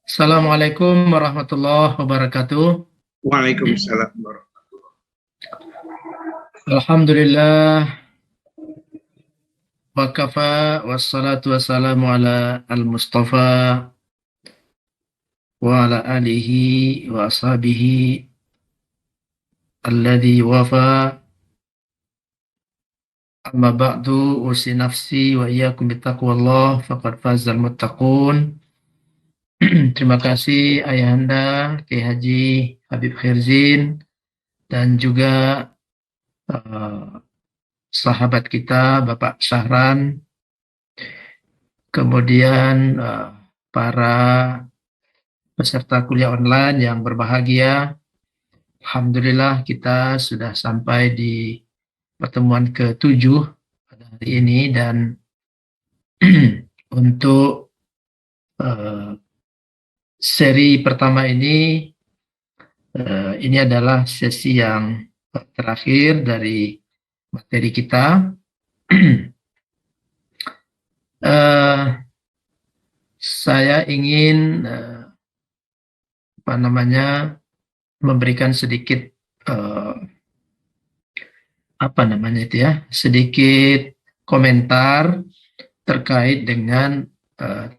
Assalamualaikum warahmatullahi wabarakatuh. Waalaikumsalam Alhamdulillah wa kafa wassalatu wassalamu ala al-Mustafa wa ala alihi wa ashabihi alladhi wafa. Amma ba'du, usi nafsi wa iyyakum bittaqwallah faqad fazal muttaqun. Terima kasih Ayahanda Kiai Haji Habib Khirzin dan juga sahabat kita Bapak Syahran, kemudian para peserta kuliah online yang berbahagia. Alhamdulillah kita sudah sampai di pertemuan ke-7 pada hari ini, dan untuk seri pertama ini adalah sesi yang terakhir dari materi kita. Saya ingin memberikan sedikit sedikit komentar terkait dengan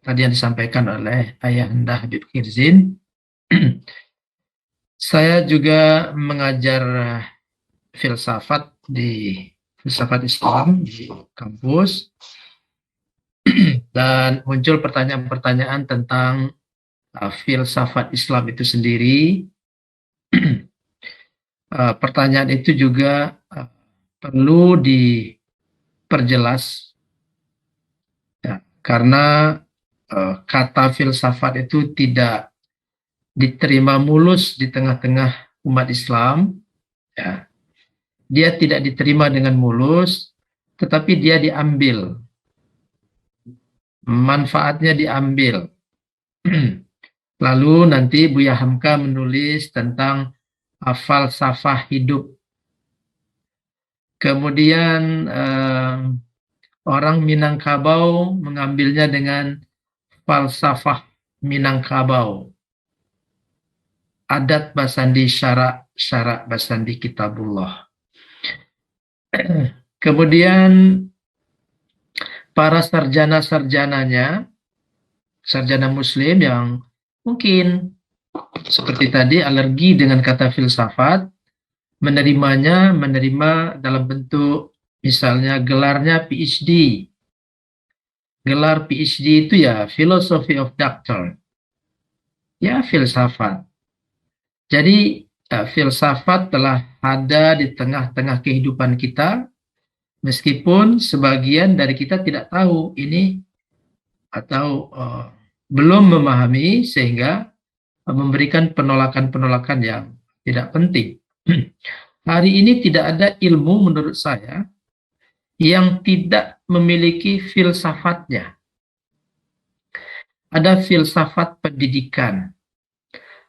tadi yang disampaikan oleh Ayahanda Habib Khirzin. Saya juga mengajar filsafat Islam di kampus, dan muncul pertanyaan-pertanyaan tentang filsafat Islam itu sendiri. Pertanyaan itu juga perlu diperjelas, ya, karena kata filsafat itu tidak diterima mulus di tengah-tengah umat Islam. Ya. Dia tidak diterima dengan mulus, tetapi dia diambil. Manfaatnya diambil. Lalu nanti Buya Hamka menulis tentang falsafah hidup. Kemudian orang Minangkabau mengambilnya dengan falsafah Minangkabau. Adat Basandi syarak Basandi Kitabullah. Kemudian para sarjana-sarjananya, sarjana muslim yang mungkin seperti tadi alergi dengan kata filsafat, menerima dalam bentuk misalnya gelarnya PhD. Gelar PhD itu ya Philosophy of Doctrine. Ya, filsafat. Jadi filsafat telah ada di tengah-tengah kehidupan kita, meskipun sebagian dari kita tidak tahu ini atau belum memahami, sehingga memberikan penolakan-penolakan yang tidak penting. Hari ini tidak ada ilmu menurut saya yang tidak memiliki filsafatnya. Ada filsafat pendidikan.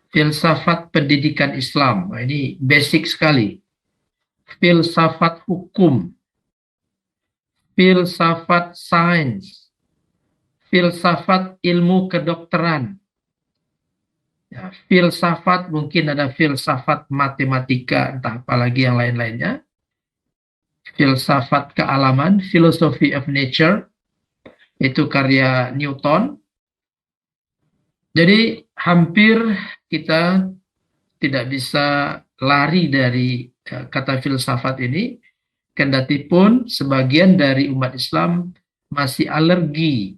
Filsafat pendidikan Islam, ini basic sekali. Filsafat hukum, filsafat sains, filsafat ilmu kedokteran, ya, filsafat, mungkin ada filsafat matematika, entah apalagi yang lain-lainnya, filsafat kealaman, philosophy of nature, itu karya Newton. Jadi hampir kita tidak bisa lari dari kata filsafat ini, kendatipun sebagian dari umat Islam masih alergi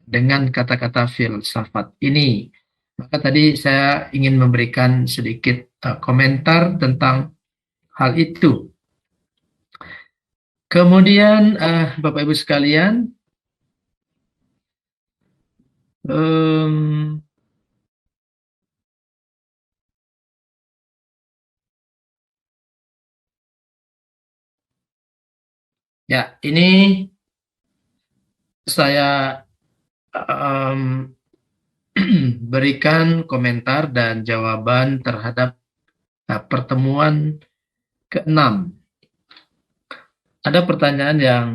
dengan kata-kata filsafat ini. Maka tadi saya ingin memberikan sedikit komentar tentang hal itu. Kemudian Bapak Ibu sekalian, ya, ini saya berikan komentar dan jawaban terhadap pertemuan ke-6. Ada pertanyaan yang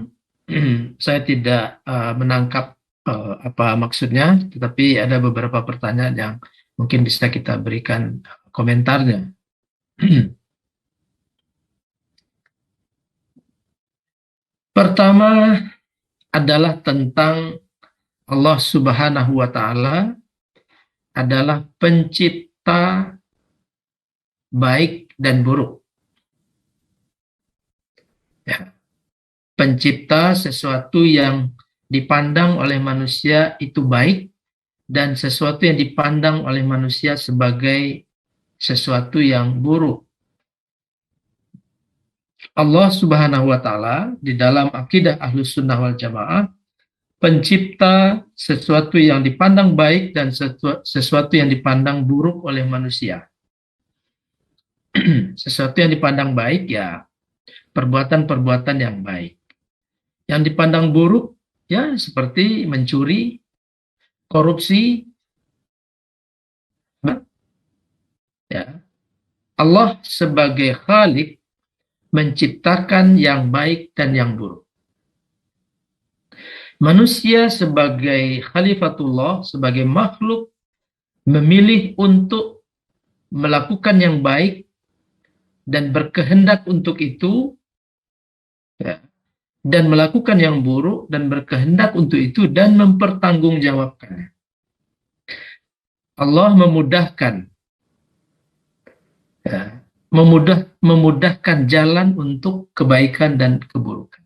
saya tidak menangkap apa maksudnya, tetapi ada beberapa pertanyaan yang mungkin bisa kita berikan komentarnya. Pertama adalah tentang Allah Subhanahu wa Ta'ala adalah pencipta baik dan buruk. Ya. Pencipta sesuatu yang dipandang oleh manusia itu baik dan sesuatu yang dipandang oleh manusia sebagai sesuatu yang buruk. Allah Subhanahu wa Ta'ala di dalam akidah Ahlus Sunnah wal Jamaah pencipta sesuatu yang dipandang baik dan sesuatu yang dipandang buruk oleh manusia. Sesuatu yang dipandang baik ya perbuatan-perbuatan yang baik. Yang dipandang buruk ya seperti mencuri, korupsi. Ya. Allah sebagai Khalik menciptakan yang baik dan yang buruk. Manusia sebagai khalifatullah, sebagai makhluk memilih untuk melakukan yang baik dan berkehendak untuk itu, ya, dan melakukan yang buruk dan berkehendak untuk itu dan mempertanggungjawabkannya. Allah memudahkan, ya, memudahkan jalan untuk kebaikan dan keburukan.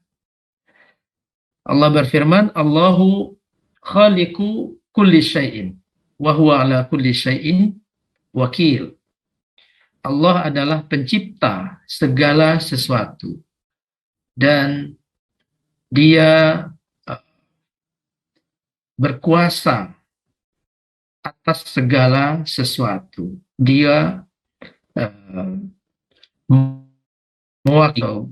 Allah berfirman, Allahu khaliqu kulli syai'in wa huwa ala kulli syai'in wakil. Allah adalah pencipta segala sesuatu dan Dia berkuasa atas segala sesuatu. Dia mewakili,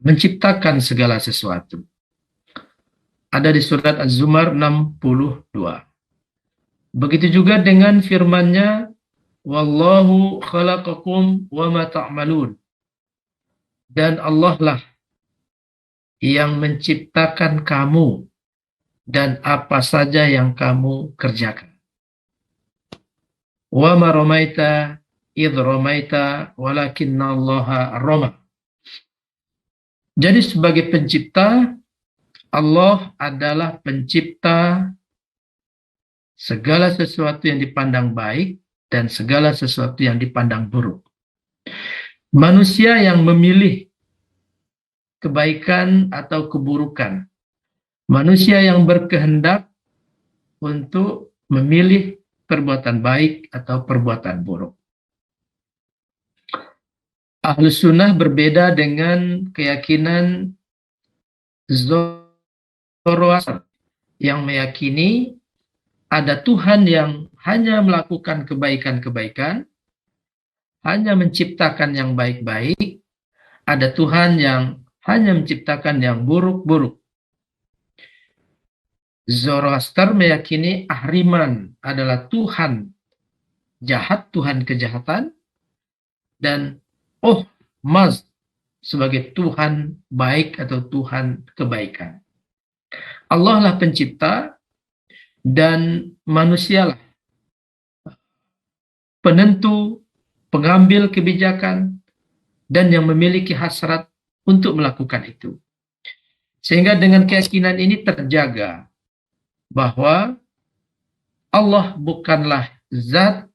menciptakan segala sesuatu. Ada di surat Az-Zumar 62. Begitu juga dengan firman-Nya, Wallahu khalaqakum wa ma ta'malun. Dan Allah lah yang menciptakan kamu dan apa saja yang kamu kerjakan. Wa ma ramaita idh ramaita walakinna Allaha rama. Jadi sebagai pencipta, Allah adalah pencipta segala sesuatu yang dipandang baik dan segala sesuatu yang dipandang buruk. Manusia yang memilih kebaikan atau keburukan. Manusia yang berkehendak untuk memilih perbuatan baik atau perbuatan buruk. Ahlus Sunnah berbeda dengan keyakinan Zoroaster yang meyakini ada Tuhan yang hanya melakukan kebaikan-kebaikan, hanya menciptakan yang baik-baik, ada Tuhan yang hanya menciptakan yang buruk-buruk. Zoroaster meyakini Ahriman adalah Tuhan jahat, Tuhan kejahatan, dan Maz sebagai Tuhan baik atau Tuhan kebaikan. Allah lah pencipta dan manusialah penentu, pengambil kebijakan, dan yang memiliki hasrat untuk melakukan itu. Sehingga dengan keyakinan ini terjaga bahwa Allah bukanlah zat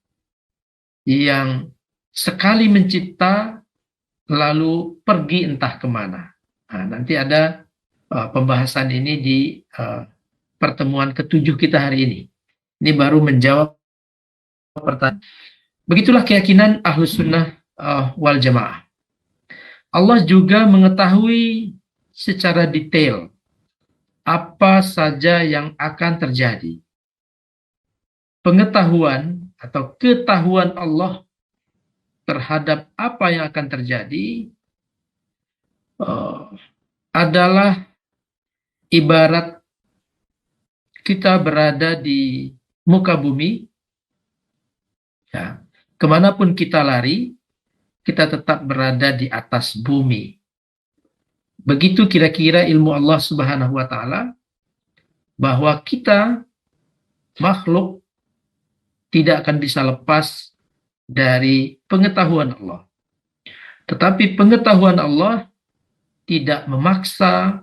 yang sekali mencipta lalu pergi entah kemana. Nah, nanti ada pembahasan ini di pertemuan ke-7 kita hari ini. Ini baru menjawab pertanyaan. Begitulah keyakinan Ahlus Sunnah wal Jamaah. Allah juga mengetahui secara detail apa saja yang akan terjadi. Pengetahuan atau ketahuan Allah terhadap apa yang akan terjadi adalah ibarat kita berada di muka bumi, ya, kemanapun kita lari, kita tetap berada di atas bumi. Begitu kira-kira ilmu Allah Subhanahu wa Ta'ala bahwa kita makhluk tidak akan bisa lepas dari pengetahuan Allah. Tetapi pengetahuan Allah tidak memaksa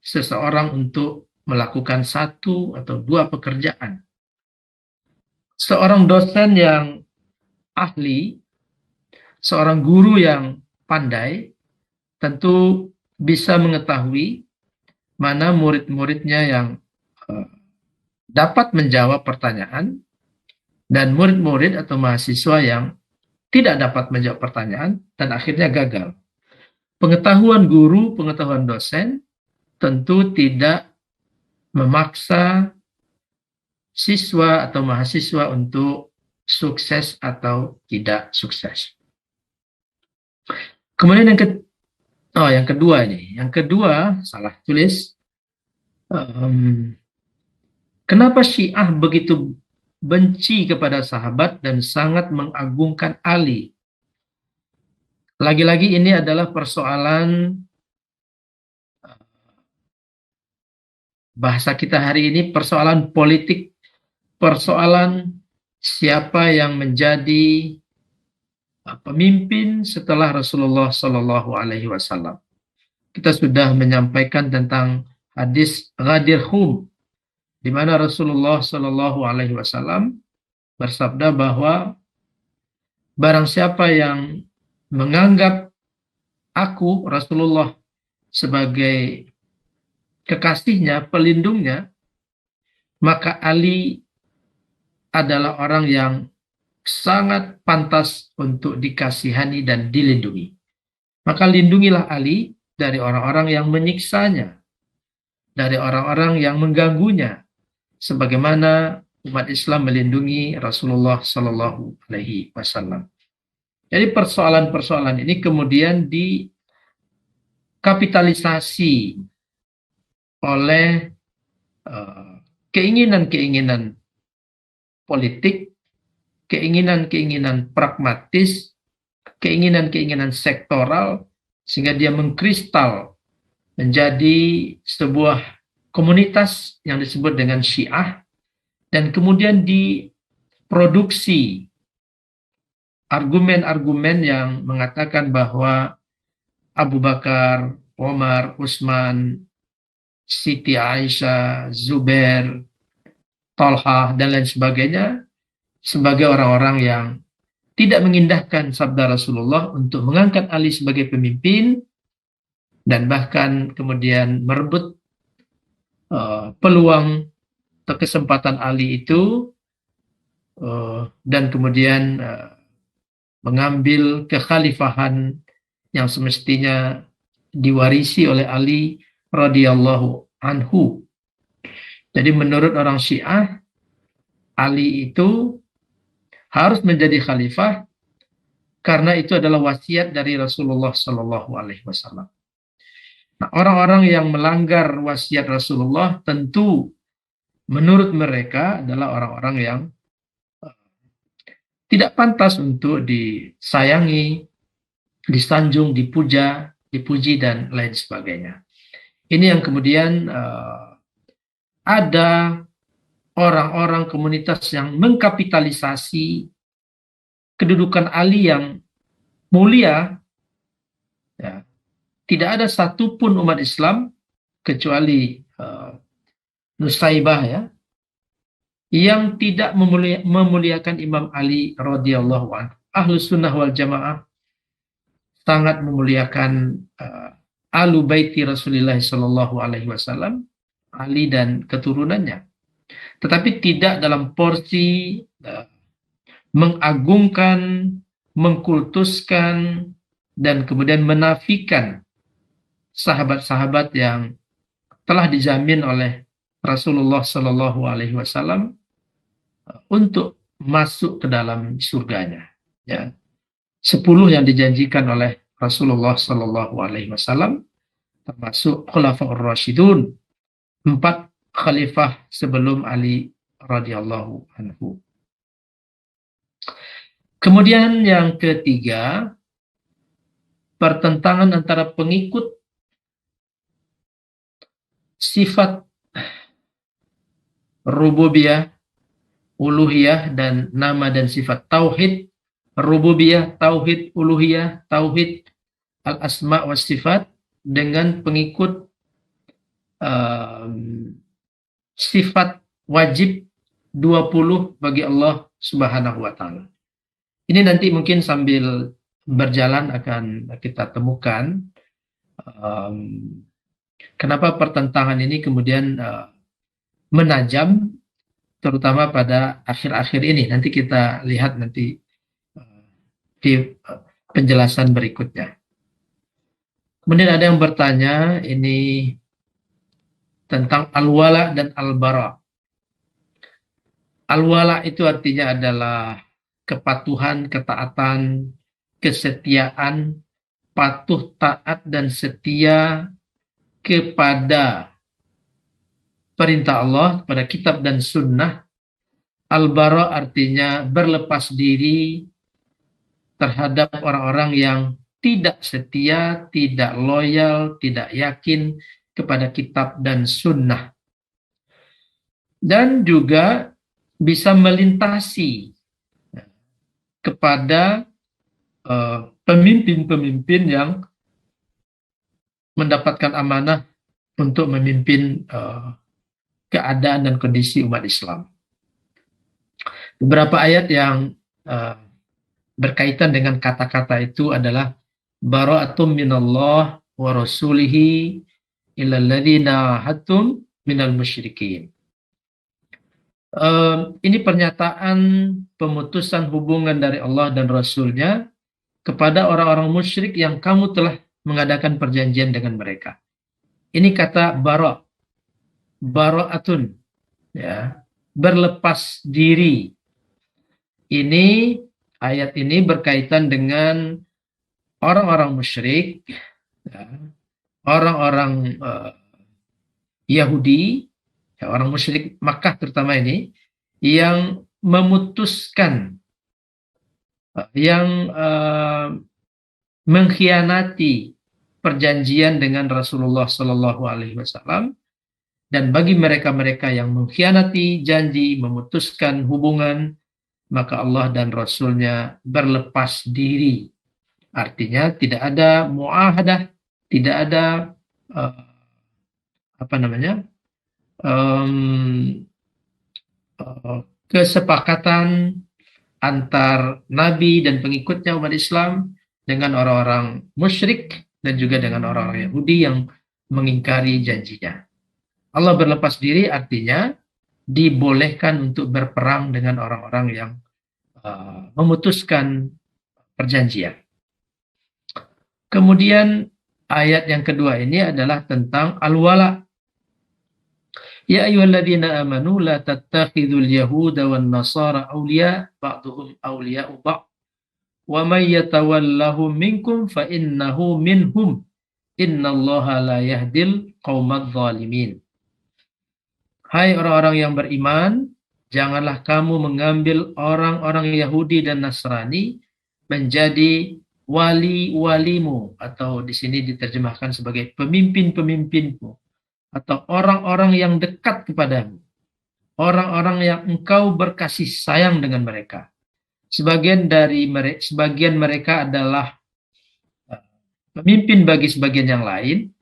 seseorang untuk melakukan satu atau dua pekerjaan. Seorang dosen yang ahli, seorang guru yang pandai, tentu bisa mengetahui mana murid-muridnya yang dapat menjawab pertanyaan dan murid-murid atau mahasiswa yang tidak dapat menjawab pertanyaan dan akhirnya gagal. Pengetahuan guru, pengetahuan dosen tentu tidak memaksa siswa atau mahasiswa untuk sukses atau tidak sukses. Kemudian yang kedua ini. Yang kedua, salah tulis. Kenapa Syiah begitu benci kepada sahabat dan sangat mengagungkan Ali? Lagi-lagi ini adalah persoalan bahasa kita hari ini, persoalan politik, persoalan siapa yang menjadi pemimpin setelah Rasulullah Shallallahu Alaihi Wasallam. Kita sudah menyampaikan tentang hadis Ghadir Hum, di mana Rasulullah Shallallahu Alaihi Wasallam bersabda bahwa barang siapa yang menganggap aku Rasulullah sebagai kekasihnya, pelindungnya, maka Ali adalah orang yang sangat pantas untuk dikasihani dan dilindungi. Maka lindungilah Ali dari orang-orang yang menyiksanya, dari orang-orang yang mengganggunya, sebagaimana umat Islam melindungi Rasulullah Sallallahu Alaihi Wasallam. Jadi persoalan-persoalan ini kemudian dikapitalisasi oleh keinginan-keinginan politik, keinginan-keinginan pragmatis, keinginan-keinginan sektoral, sehingga dia mengkristal menjadi sebuah komunitas yang disebut dengan Syiah, dan kemudian diproduksi argumen-argumen yang mengatakan bahwa Abu Bakar, Umar, Utsman, Siti Aisyah, Zubair, Tolhah, dan lain sebagainya sebagai orang-orang yang tidak mengindahkan sabda Rasulullah untuk mengangkat Ali sebagai pemimpin dan bahkan kemudian merebut peluang atau kesempatan Ali itu dan kemudian mengambil kekhalifahan yang semestinya diwarisi oleh Ali radhiyallahu anhu. Jadi menurut orang Syiah, Ali itu harus menjadi khalifah karena itu adalah wasiat dari Rasulullah Shallallahu Alaihi Wasallam. Nah, orang-orang yang melanggar wasiat Rasulullah tentu menurut mereka adalah orang-orang yang tidak pantas untuk disayangi, disanjung, dipuja, dipuji, dan lain sebagainya. Ini yang kemudian ada orang-orang komunitas yang mengkapitalisasi kedudukan Ali yang mulia. Ya. Tidak ada satupun umat Islam kecuali Nusaibah ya, yang tidak memuliakan Imam Ali radhiyallahu anhu. Ahlus sunnah wal jamaah sangat memuliakan Alu Baiti Rasulullah Sallallahu Alaihi Wasallam, Ali dan keturunannya. Tetapi tidak dalam porsi mengagungkan, mengkultuskan, dan kemudian menafikan sahabat-sahabat yang telah dijamin oleh Rasulullah Sallallahu Alaihi Wasallam untuk masuk ke dalam surganya. Ya. 10 yang dijanjikan oleh Rasulullah Sallallahu Alaihi Wasallam, termasuk Khulafaur Rasyidun, 4 khalifah sebelum Ali radhiyallahu anhu. Kemudian yang ketiga, pertentangan antara pengikut sifat rububiyah, uluhiyah, dan nama dan sifat. Tauhid rububiyah, tauhid uluhiyah, tauhid al-asma wa sifat dengan pengikut sifat wajib 20 bagi Allah Subhanahu wa taala. Ini nanti mungkin sambil berjalan akan kita temukan kenapa pertentangan ini kemudian menajam, terutama pada akhir-akhir ini. Nanti kita lihat nanti di penjelasan berikutnya. Kemudian ada yang bertanya ini tentang al-wala dan al-bara. Al-wala itu artinya adalah kepatuhan, ketaatan, kesetiaan, patuh, taat, dan setia kepada perintah Allah, pada kitab dan sunnah. Al-bara artinya berlepas diri terhadap orang-orang yang tidak setia, tidak loyal, tidak yakin kepada kitab dan sunnah. Dan juga bisa melintasi kepada pemimpin-pemimpin yang mendapatkan amanah untuk memimpin keadaan dan kondisi umat Islam. Beberapa ayat yang berkaitan dengan kata-kata itu adalah bara'atum minallah wa rasulihi ilal ladzina hatum minal musyrikin. Ini pernyataan pemutusan hubungan dari Allah dan Rasulnya kepada orang-orang musyrik yang kamu telah mengadakan perjanjian dengan mereka. Ini kata bara'atun, ya, berlepas diri. Ini ayat ini berkaitan dengan orang-orang musyrik, ya, orang-orang Yahudi, ya, orang musyrik Makkah terutama ini, yang memutuskan, yang mengkhianati perjanjian dengan Rasulullah Sallallahu Alaihi Wasallam. Dan bagi mereka-mereka yang mengkhianati janji, memutuskan hubungan, maka Allah dan Rasulnya berlepas diri. Artinya tidak ada muahadah, tidak ada kesepakatan antar Nabi dan pengikutnya umat Islam dengan orang-orang musyrik dan juga dengan orang-orang Yahudi yang mengingkari janjinya. Allah berlepas diri artinya dibolehkan untuk berperang dengan orang-orang yang memutuskan perjanjian. Kemudian ayat yang kedua ini adalah tentang al-wala. Ya ayyuhalladzina amanu la tattakhidul yahuda wan nasara awliya ba'duhum awliya'u ba'd wa may yatawallahum minkum fa innahu minhum innallaha la yahdil qaumadz zalimin. Hai orang-orang yang beriman, janganlah kamu mengambil orang-orang Yahudi dan Nasrani menjadi wali-walimu, atau di sini diterjemahkan sebagai pemimpin-pemimpinmu, atau orang-orang yang dekat kepadamu, orang-orang yang engkau berkasih sayang dengan mereka. Sebagian mereka adalah pemimpin bagi sebagian yang lain.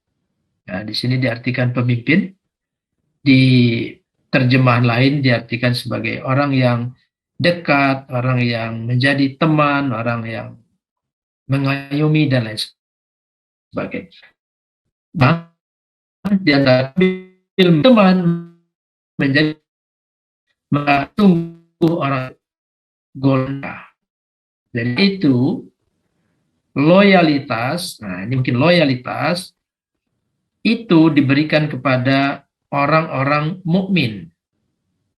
Nah, di sini diartikan pemimpin. Di terjemahan lain diartikan sebagai orang yang dekat, orang yang menjadi teman, orang yang mengayomi, dan lain sebagainya. Nah, di antara teman menjadi sungguh orang golongan. Jadi itu loyalitas, nah ini mungkin loyalitas itu diberikan kepada orang-orang mukmin.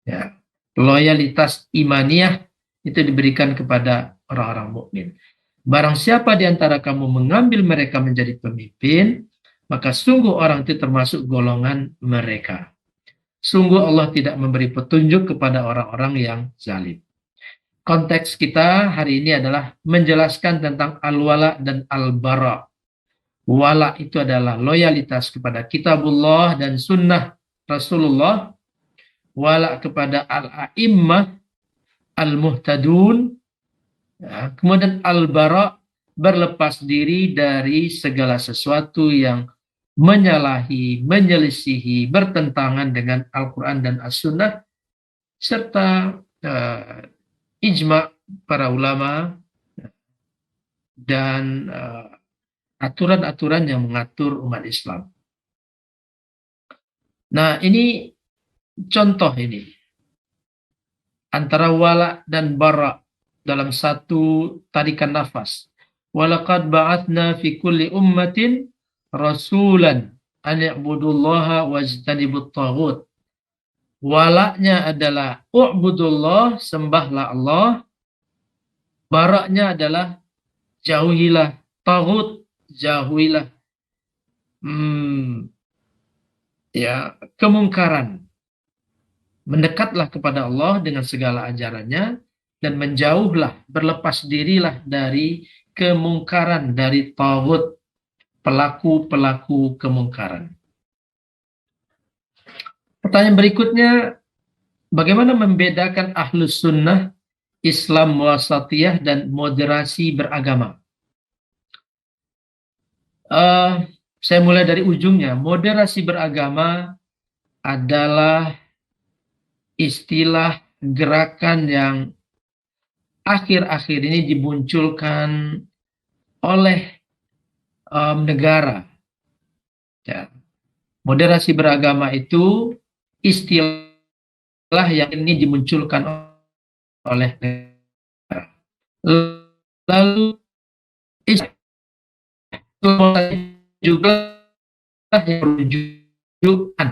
Ya, loyalitas imaniyah itu diberikan kepada orang-orang mukmin. Barang siapa di antara kamu mengambil mereka menjadi pemimpin, maka sungguh orang itu termasuk golongan mereka. Sungguh Allah tidak memberi petunjuk kepada orang-orang yang zalim. Konteks kita hari ini adalah menjelaskan tentang al-wala dan al-bara. Wala itu adalah loyalitas kepada kitabullah dan sunnah Rasulullah. wala kepada al-a'immah al-muhtadun, ya. Kemudian al-bara, berlepas diri dari segala sesuatu yang menyalahi, menyelisihi, bertentangan dengan Al-Quran dan As-Sunnah, serta ijma para ulama dan aturan-aturan yang mengatur umat Islam. Nah, ini contoh ini antara wala dan bara dalam satu tarikan nafas. Walaqad ba'atsna fi kulli ummatin rasulan an ya'budullaha wajtanibut taghut. Walaknya adalah u'budullah, sembahlah Allah. Baraknya adalah jauhilah taghut, jauhilah kemungkaran. Mendekatlah kepada Allah dengan segala ajarannya dan menjauhlah, berlepas dirilah dari kemungkaran, dari taghut, pelaku-pelaku kemungkaran. Pertanyaan berikutnya, bagaimana membedakan Ahlus Sunnah, Islam wasatiyah, dan moderasi beragama? Saya mulai dari ujungnya. Moderasi beragama adalah istilah gerakan yang akhir-akhir ini dimunculkan oleh negara. Ya. Moderasi beragama itu istilah yang ini dimunculkan oleh negara. Lalu juga yang rujukan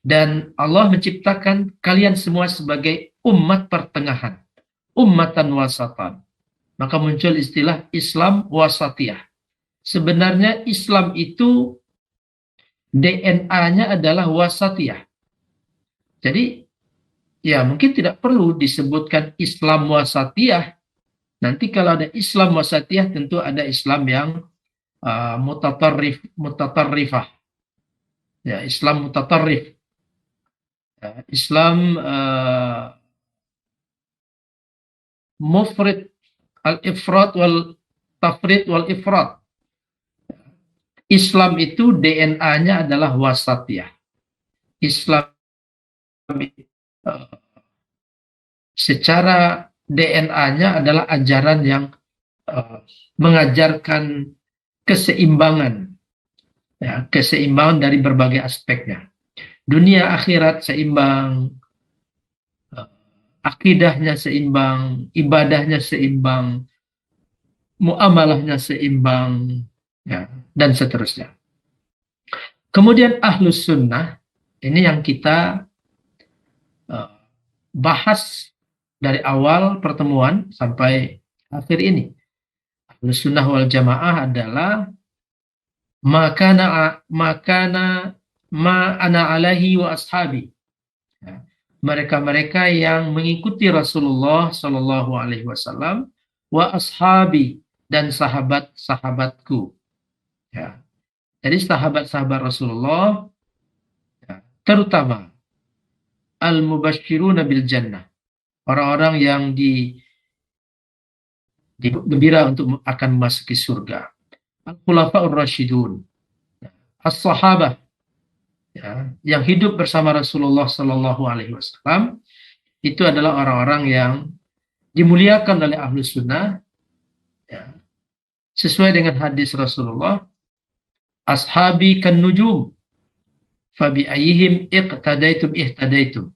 dan Allah menciptakan kalian semua sebagai umat pertengahan, ummatan wasatan. Maka muncul istilah Islam wasatiyah. Sebenarnya Islam itu DNA-nya adalah wasatiyah. Jadi ya mungkin tidak perlu disebutkan Islam wasatiyah. Nanti kalau ada Islam wasatiyah tentu ada Islam yang mutatarrifah. Ya, Islam mutatarrif. Ya, Islam mufrid, al-ifrat wal tafrid wal ifrat. Islam itu DNA-nya adalah wasatiyah. Islam secara DNA-nya adalah ajaran yang mengajarkan keseimbangan, ya, keseimbangan dari berbagai aspeknya. Dunia akhirat seimbang, akidahnya seimbang, ibadahnya seimbang, muamalahnya seimbang, ya, dan seterusnya. Kemudian Ahlus Sunnah, ini yang kita bahas dari awal pertemuan sampai akhir ini. Ahlus Sunnah wal Jamaah adalah ma ana alaihi wa ashabi. Ya. Mereka-mereka yang mengikuti Rasulullah Shallallahu Alaihi Wasallam, wa ashabi, dan sahabat-sahabatku. Ya. Jadi sahabat-sahabat Rasulullah, ya, terutama al-mubashshiruna bil jannah, orang-orang yang gembira untuk akan memasuki surga. Al-khulafa'ur rasyidun, as-sahabah, ya, yang hidup bersama Rasulullah Sallallahu Alaihi Wasallam, itu adalah orang-orang yang dimuliakan oleh Ahlus Sunnah, ya, sesuai dengan hadis Rasulullah, ashabi kan nujum, fabi ayyihim iqtadaitum ihtadaitum.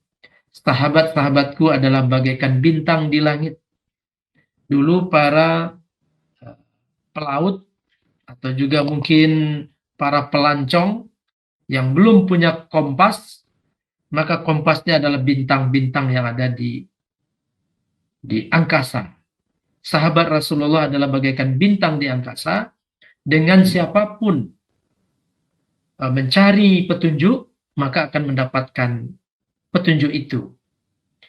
Sahabat-sahabatku adalah bagaikan bintang di langit. Dulu para pelaut atau juga mungkin para pelancong yang belum punya kompas, maka kompasnya adalah bintang-bintang yang ada di angkasa. Sahabat Rasulullah adalah bagaikan bintang di angkasa. Dengan siapapun mencari petunjuk, maka akan mendapatkan petunjuk itu.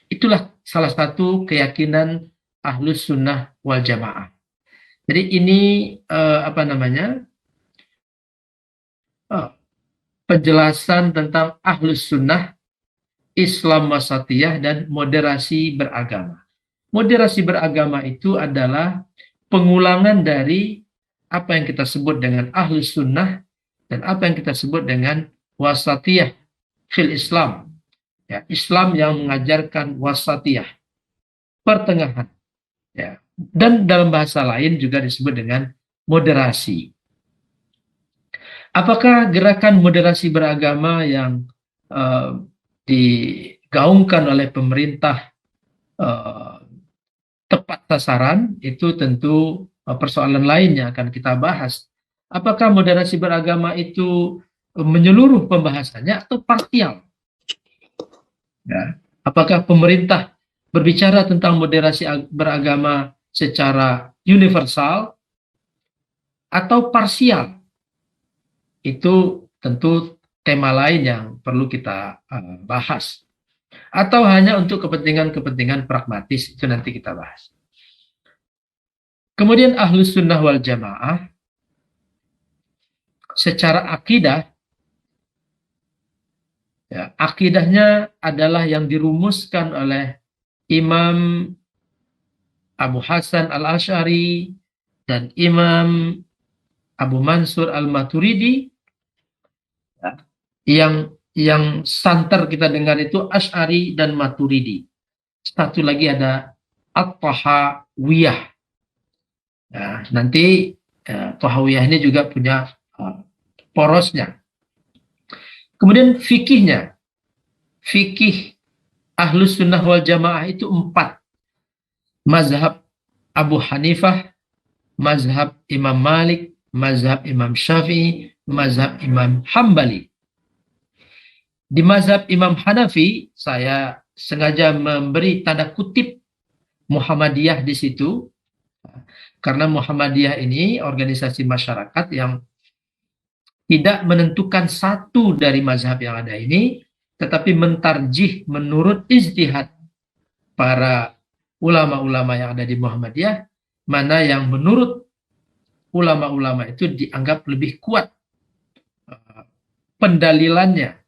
Itulah salah satu keyakinan Ahlus Sunnah wal Jamaah. Jadi ini eh, penjelasan tentang Ahlus Sunnah, Islam Wasatiyah, dan moderasi beragama. Moderasi beragama itu adalah pengulangan dari apa yang kita sebut dengan Ahlus Sunnah dan apa yang kita sebut dengan Wasatiyah fil Islam. Ya, Islam yang mengajarkan wasatiyah, pertengahan. Ya. Dan dalam bahasa lain juga disebut dengan moderasi. Apakah gerakan moderasi beragama yang digaungkan oleh pemerintah eh, tepat sasaran? Itu tentu persoalan lain yang akan kita bahas. Apakah moderasi beragama itu menyeluruh pembahasannya atau parsial? Ya. Apakah pemerintah berbicara tentang moderasi beragama secara universal atau parsial? Itu tentu tema lain yang perlu kita bahas. Atau hanya untuk kepentingan-kepentingan pragmatis, itu nanti kita bahas. Kemudian Ahlus Sunnah wal Jamaah secara akidah, ya, akidahnya adalah yang dirumuskan oleh Imam Abu Hasan al-Asy'ari dan Imam Abu Mansur al-Maturidi, ya, yang santer kita dengar itu Asy'ari dan Maturidi. Satu lagi ada At-Tahawiyah. Nah, nanti Tahawiyah ini juga punya porosnya. Kemudian fikihnya, fikih Ahlus Sunnah wal Jamaah itu 4. Mazhab Abu Hanifah, mazhab Imam Malik, mazhab Imam Syafi'i, mazhab Imam Hambali. Di mazhab Imam Hanafi, saya sengaja memberi tanda kutip Muhammadiyah di situ, karena Muhammadiyah ini organisasi masyarakat yang tidak menentukan satu dari mazhab yang ada ini, tetapi mentarjih menurut ijtihad para ulama-ulama yang ada di Muhammadiyah, mana yang menurut ulama-ulama itu dianggap lebih kuat pendalilannya.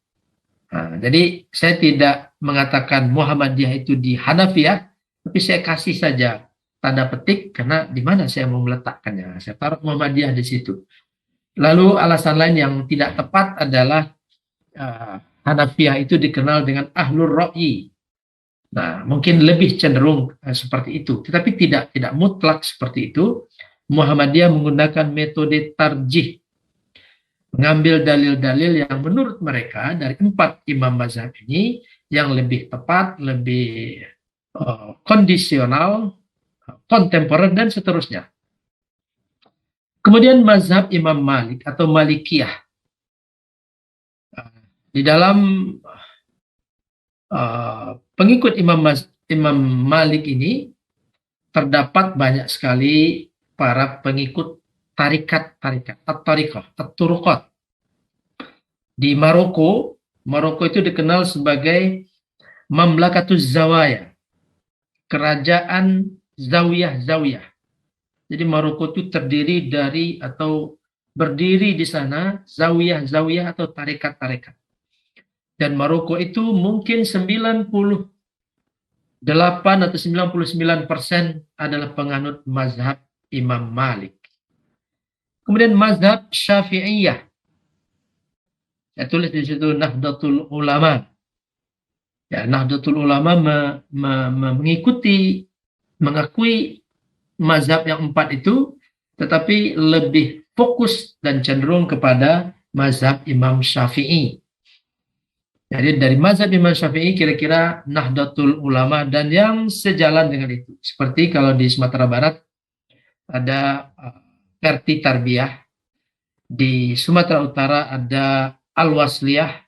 Nah, jadi saya tidak mengatakan Muhammadiyah itu di Hanafiyah, tapi saya kasih saja tanda petik karena di mana saya mau meletakkannya. Saya taruh Muhammadiyah di situ. Lalu alasan lain yang tidak tepat adalah Hanafiyah itu dikenal dengan Ahlur Ra'yi. Nah, mungkin lebih cenderung seperti itu, tetapi tidak mutlak seperti itu. Muhammadiyah menggunakan metode tarjih, mengambil dalil-dalil yang menurut mereka dari 4 imam mazhab ini yang lebih tepat, lebih kondisional, kontemporer, dan seterusnya. Kemudian mazhab Imam Malik atau Malikiyah. Di dalam pengikut Imam Malik ini terdapat banyak sekali para pengikut tarikat-tarikat, at-turuqat. Di Maroko itu dikenal sebagai Mamlakatuz Zawaya, kerajaan zawiyah-zawiyah. Jadi Maroko itu terdiri dari atau berdiri di sana zawiyah-zawiyah atau tarikat-tarikat. Dan Maroko itu mungkin 98 atau 99% adalah penganut mazhab Imam Malik. Kemudian mazhab Syafi'iyah. Saya tulis di situ Nahdlatul Ulama. Ya, Nahdlatul Ulama mengakui mazhab yang 4 itu, tetapi lebih fokus dan cenderung kepada mazhab Imam Syafi'i. Jadi dari mazhab Imam Syafi'i kira-kira Nahdlatul Ulama dan yang sejalan dengan itu. Seperti kalau di Sumatera Barat ada Perti Tarbiyah, di Sumatera Utara ada Al-Wasliyah,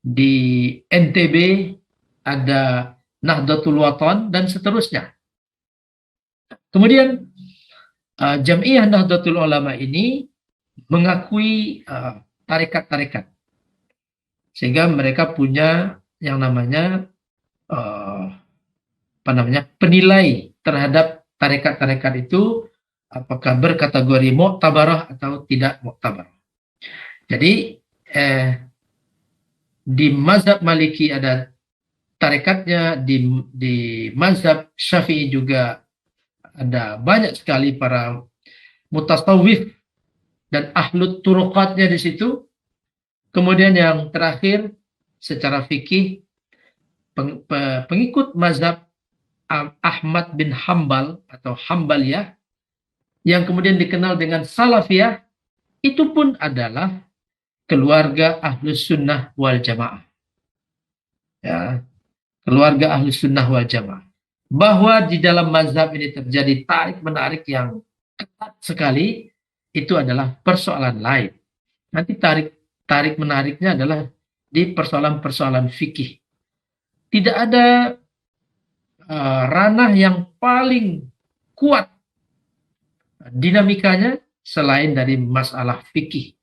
di NTB ada Nahdlatul Wathon, dan seterusnya. Kemudian Jam'iyah Nahdlatul Ulama ini mengakui tarekat-tarekat, sehingga mereka punya yang namanya penilai terhadap tarekat-tarekat itu, apakah berkategori mu'tabarah atau tidak mu'tabarah. Jadi di mazhab Maliki ada tarekatnya, di mazhab Syafi'i juga ada banyak sekali para mutasawwif dan ahlut turuqatnya di situ. Kemudian yang terakhir secara fikih pengikut mazhab Ahmad bin Hambal atau Hambaliyah yang kemudian dikenal dengan Salafiyah, itu pun adalah keluarga Ahlus Sunnah wal Jamaah. Ya, keluarga Ahlus Sunnah wal Jamaah. Bahwa di dalam mazhab ini terjadi tarik-menarik yang ketat sekali, itu adalah persoalan lain. Nanti tarik-menariknya adalah di persoalan-persoalan fikih. Tidak ada ranah yang paling kuat dinamikanya selain dari masalah fikih.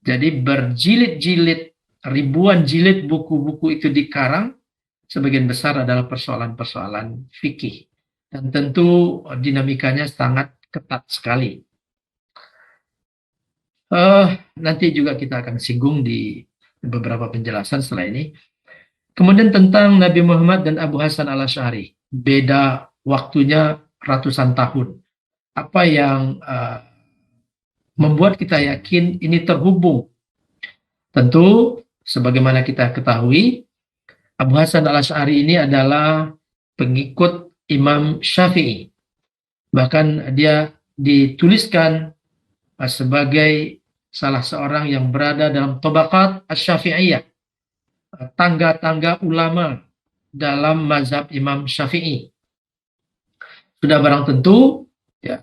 Jadi berjilid-jilid, ribuan jilid buku-buku itu dikarang, sebagian besar adalah persoalan-persoalan fikih. Dan tentu dinamikanya sangat ketat sekali. Nanti juga kita akan singgung di beberapa penjelasan setelah ini. Kemudian tentang Nabi Muhammad dan Abu Hasan al-Asy'ari. Beda waktunya ratusan tahun. Apa yang membuat kita yakin ini terhubung? Tentu, sebagaimana kita ketahui, Abu Hasan al-Asy'ari ini adalah pengikut Imam Syafi'i. Bahkan dia dituliskan sebagai salah seorang yang berada dalam tabaqat asy-Syafi'iyah, tangga-tangga ulama dalam mazhab Imam Syafi'i. Sudah barang tentu, ya,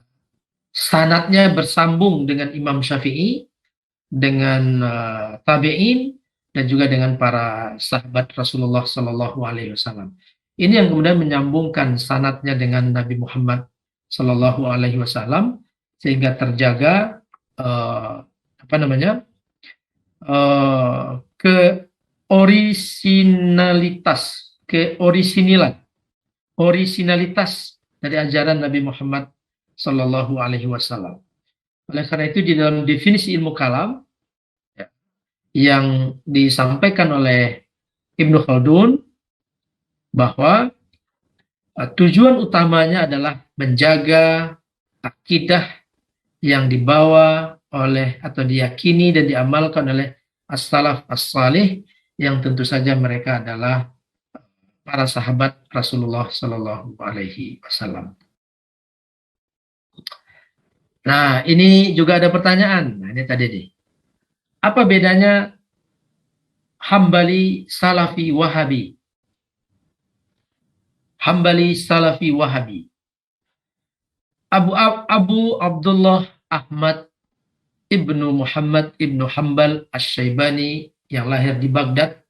sanadnya bersambung dengan Imam Syafi'i, dengan tabi'in, dan juga dengan para sahabat Rasulullah Sallallahu Alaihi Wasallam. Ini yang kemudian menyambungkan sanadnya dengan Nabi Muhammad Sallallahu Alaihi Wasallam, sehingga terjaga orisinalitas dari ajaran Nabi Muhammad Sallallahu Alaihi Wasallam. Oleh karena itu di dalam definisi ilmu kalam yang disampaikan oleh Ibnu Khaldun, bahwa tujuan utamanya adalah menjaga akidah yang dibawa oleh atau diyakini dan diamalkan oleh as-salaf as-salih, yang tentu saja mereka adalah para sahabat Rasulullah Sallallahu Alaihi Wasallam. Nah, ini juga ada pertanyaan. Nah, ini tadi nih. Apa bedanya Hambali, Salafi, Wahabi? Hambali, Salafi, Wahabi. Abu Abdullah Ahmad Ibnu Muhammad Ibnu Hambal Asy-Syaibani yang lahir di Baghdad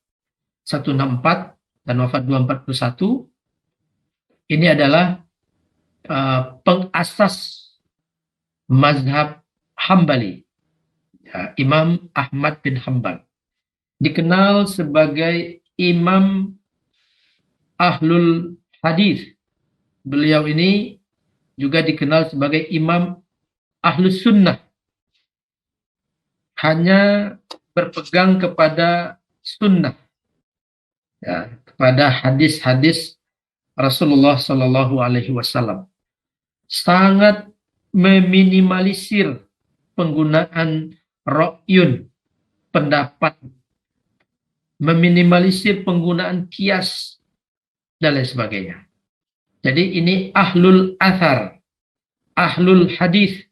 164 dan wafat 241. Ini adalah pengasas mazhab Hambali, ya, Imam Ahmad bin Hambal. Dikenal sebagai Imam Ahlul Hadis. Beliau ini juga dikenal sebagai Imam Ahlus Sunnah. Hanya berpegang kepada sunnah, ya, kepada hadis-hadis Rasulullah Sallallahu Alaihi Wasallam. Sangat meminimalisir penggunaan ra'yun, pendapat, meminimalisir penggunaan kias, dan lain sebagainya. Jadi ini ahlul athar, ahlul hadis,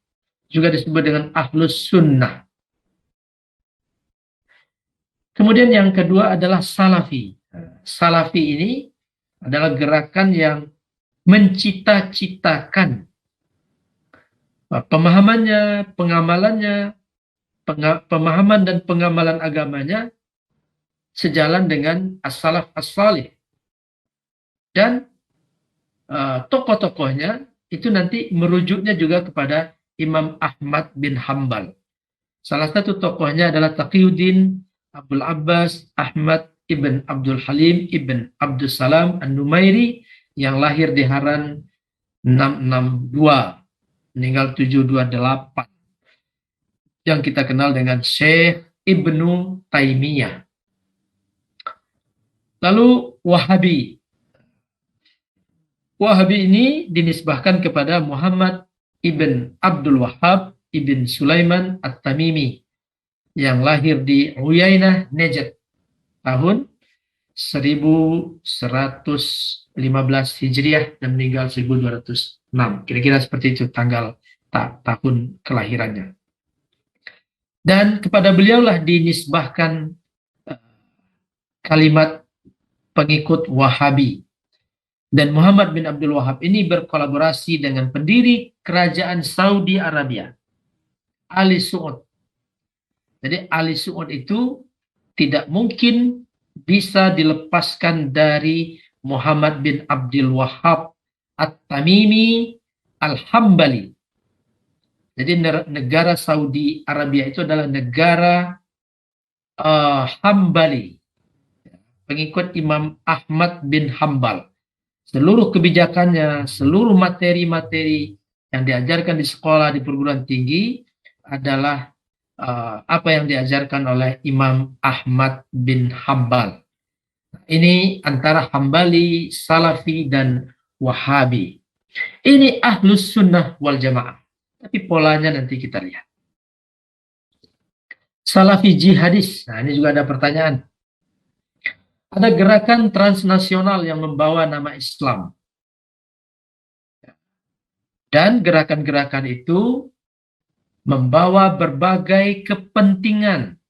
juga disebut dengan ahlus sunnah. Kemudian yang kedua adalah salafi. Salafi ini adalah gerakan yang mencita-citakan pemahamannya, pengamalannya, pemahaman dan pengamalan agamanya sejalan dengan as-salaf as-salih. Dan tokoh-tokohnya itu nanti merujuknya juga kepada Imam Ahmad bin Hambal. Salah satu tokohnya adalah Taqiyuddin Abdul Abbas Ahmad ibn Abdul Halim ibn Abdul Salam An-Numairi, yang lahir di Haran 662, meninggal 728, yang kita kenal dengan Syekh Ibnu Taimiyah. Lalu Wahabi. Wahabi ini dinisbahkan kepada Muhammad ibn Abdul Wahhab ibn Sulaiman At-Tamimi yang lahir di Uyainah, Najd tahun 1115 Hijriah dan meninggal 1206. Kira-kira seperti itu tahun kelahirannya. Dan kepada beliaulah dinisbahkan kalimat pengikut Wahabi. Dan Muhammad bin Abdul Wahhab ini berkolaborasi dengan pendiri kerajaan Saudi Arabia, Ali Saud. Jadi Ali Saud itu tidak mungkin bisa dilepaskan dari Muhammad bin Abdul Wahhab At-Tamimi Al-Hambali. Jadi negara Saudi Arabia itu adalah negara Hambali, pengikut Imam Ahmad bin Hambal. Seluruh kebijakannya, seluruh materi-materi yang diajarkan di sekolah, di perguruan tinggi adalah apa yang diajarkan oleh Imam Ahmad bin Hambal. Ini antara Hambali, Salafi, dan Wahabi. Ini Ahlus Sunnah wal Jamaah. Tapi polanya nanti kita lihat. Salafi jihadis. Nah, ini juga ada pertanyaan. Ada gerakan transnasional yang membawa nama Islam. Dan gerakan-gerakan itu membawa berbagai kepentingan.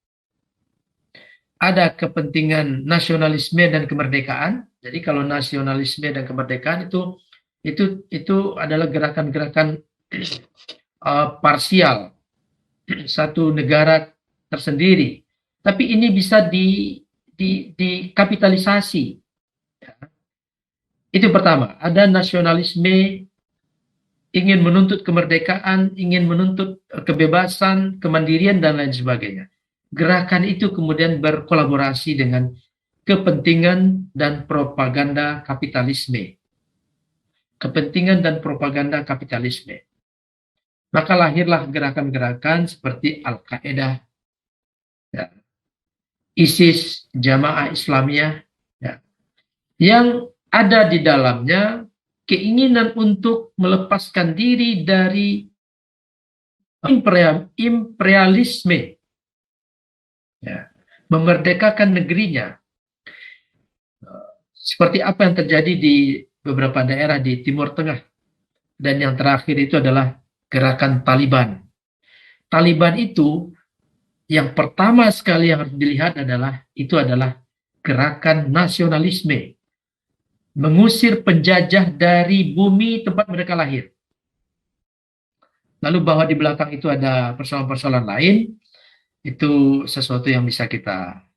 Ada kepentingan nasionalisme dan kemerdekaan. Jadi kalau nasionalisme dan kemerdekaan itu adalah gerakan-gerakan parsial, satu negara tersendiri. Tapi ini bisa dikapitalisasi. Itu pertama, ada nasionalisme, ingin menuntut kemerdekaan, ingin menuntut kebebasan, kemandirian, dan lain sebagainya. Gerakan itu kemudian berkolaborasi dengan kepentingan dan propaganda kapitalisme. Kepentingan dan propaganda kapitalisme. Maka lahirlah gerakan-gerakan seperti Al-Qaeda, ya, ISIS, Jamaah Islamiyah, ya, yang ada di dalamnya keinginan untuk melepaskan diri dari imperialisme, ya, memerdekakan negerinya, seperti apa yang terjadi di beberapa daerah di Timur Tengah. Dan yang terakhir itu adalah gerakan Taliban. Taliban itu yang pertama sekali yang harus dilihat adalah gerakan nasionalisme, mengusir penjajah dari bumi tempat mereka lahir. Lalu bahwa di belakang itu ada persoalan-persoalan lain, itu sesuatu yang bisa kita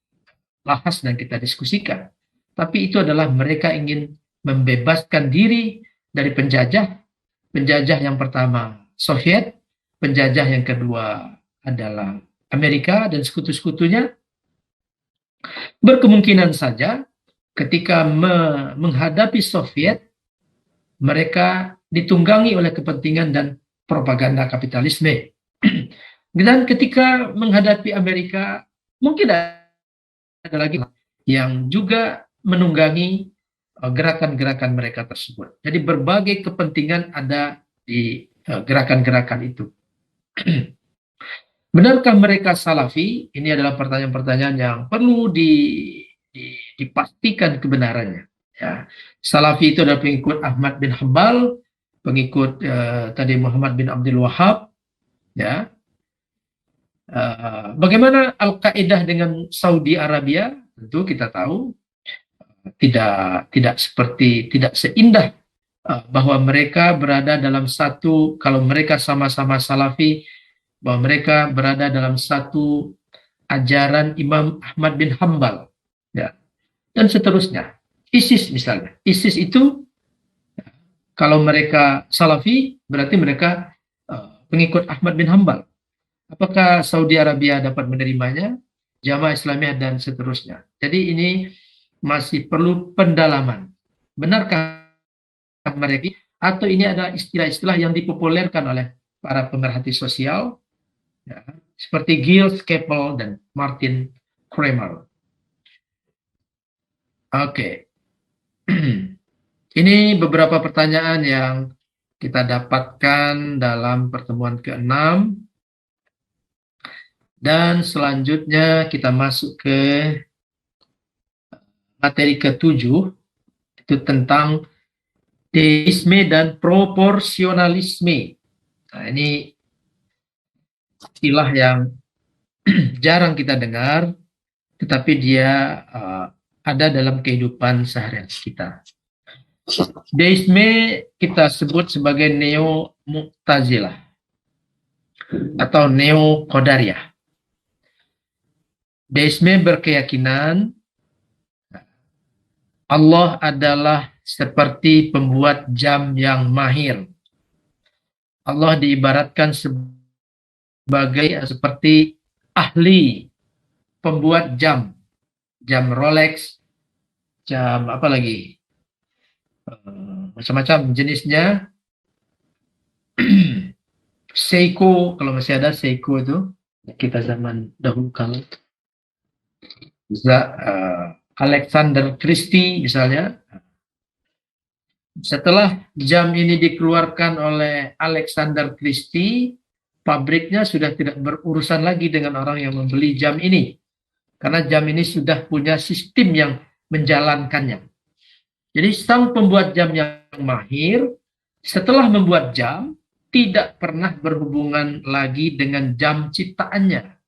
bahas dan kita diskusikan. Tapi itu adalah mereka ingin membebaskan diri dari penjajah. Penjajah yang pertama Soviet, penjajah yang kedua adalah Amerika dan sekutu-sekutunya. Berkemungkinan saja ketika menghadapi Soviet, mereka ditunggangi oleh kepentingan dan propaganda kapitalisme. Dan ketika menghadapi Amerika, mungkin ada lagi yang juga menunggangi gerakan-gerakan mereka tersebut. Jadi berbagai kepentingan ada di gerakan-gerakan itu. Benarkah mereka Salafi? Ini adalah pertanyaan-pertanyaan yang perlu dipastikan kebenarannya. Ya. Salafi itu adalah pengikut Ahmad bin Hambal, pengikut tadi Muhammad bin Abdul Wahhab. Ya. Bagaimana Al-Qaeda dengan Saudi Arabia? Tentu kita tahu tidak seindah bahwa mereka berada dalam satu, kalau mereka sama-sama Salafi, bahwa mereka berada dalam satu ajaran Imam Ahmad bin Hambal, ya, dan seterusnya. ISIS misalnya, ISIS itu kalau mereka Salafi berarti mereka pengikut Ahmad bin Hambal. Apakah Saudi Arabia dapat menerimanya? Jamaah Islamiyah dan seterusnya. Jadi ini masih perlu pendalaman. Benarkah mereka, atau ini adalah istilah-istilah yang dipopulerkan oleh para pemerhati sosial, ya, seperti Gil Skeppel dan Martin Kramer. Oke. Ini beberapa pertanyaan yang kita dapatkan dalam pertemuan ke-6. Dan selanjutnya kita masuk ke materi ke-7, itu tentang deisme dan proporsionalisme. Nah, ini istilah yang jarang kita dengar, tetapi dia ada dalam kehidupan sehari-hari kita. Deisme kita sebut sebagai Neo-Mu'tazilah atau Neo-Qadariyah. Deisme berkeyakinan Allah adalah seperti pembuat jam yang mahir. Allah diibaratkan sebagai seperti ahli pembuat jam. Jam Rolex, jam apa lagi? Macam-macam jenisnya. Seiko, kalau masih ada Seiko itu, kita zaman dahulu kala. Alexander Christie misalnya. Setelah jam ini dikeluarkan oleh Alexander Christie, pabriknya sudah tidak berurusan lagi dengan orang yang membeli jam ini. Karena jam ini sudah punya sistem yang menjalankannya. Jadi sang pembuat jam yang mahir, setelah membuat jam, tidak pernah berhubungan lagi dengan jam ciptaannya.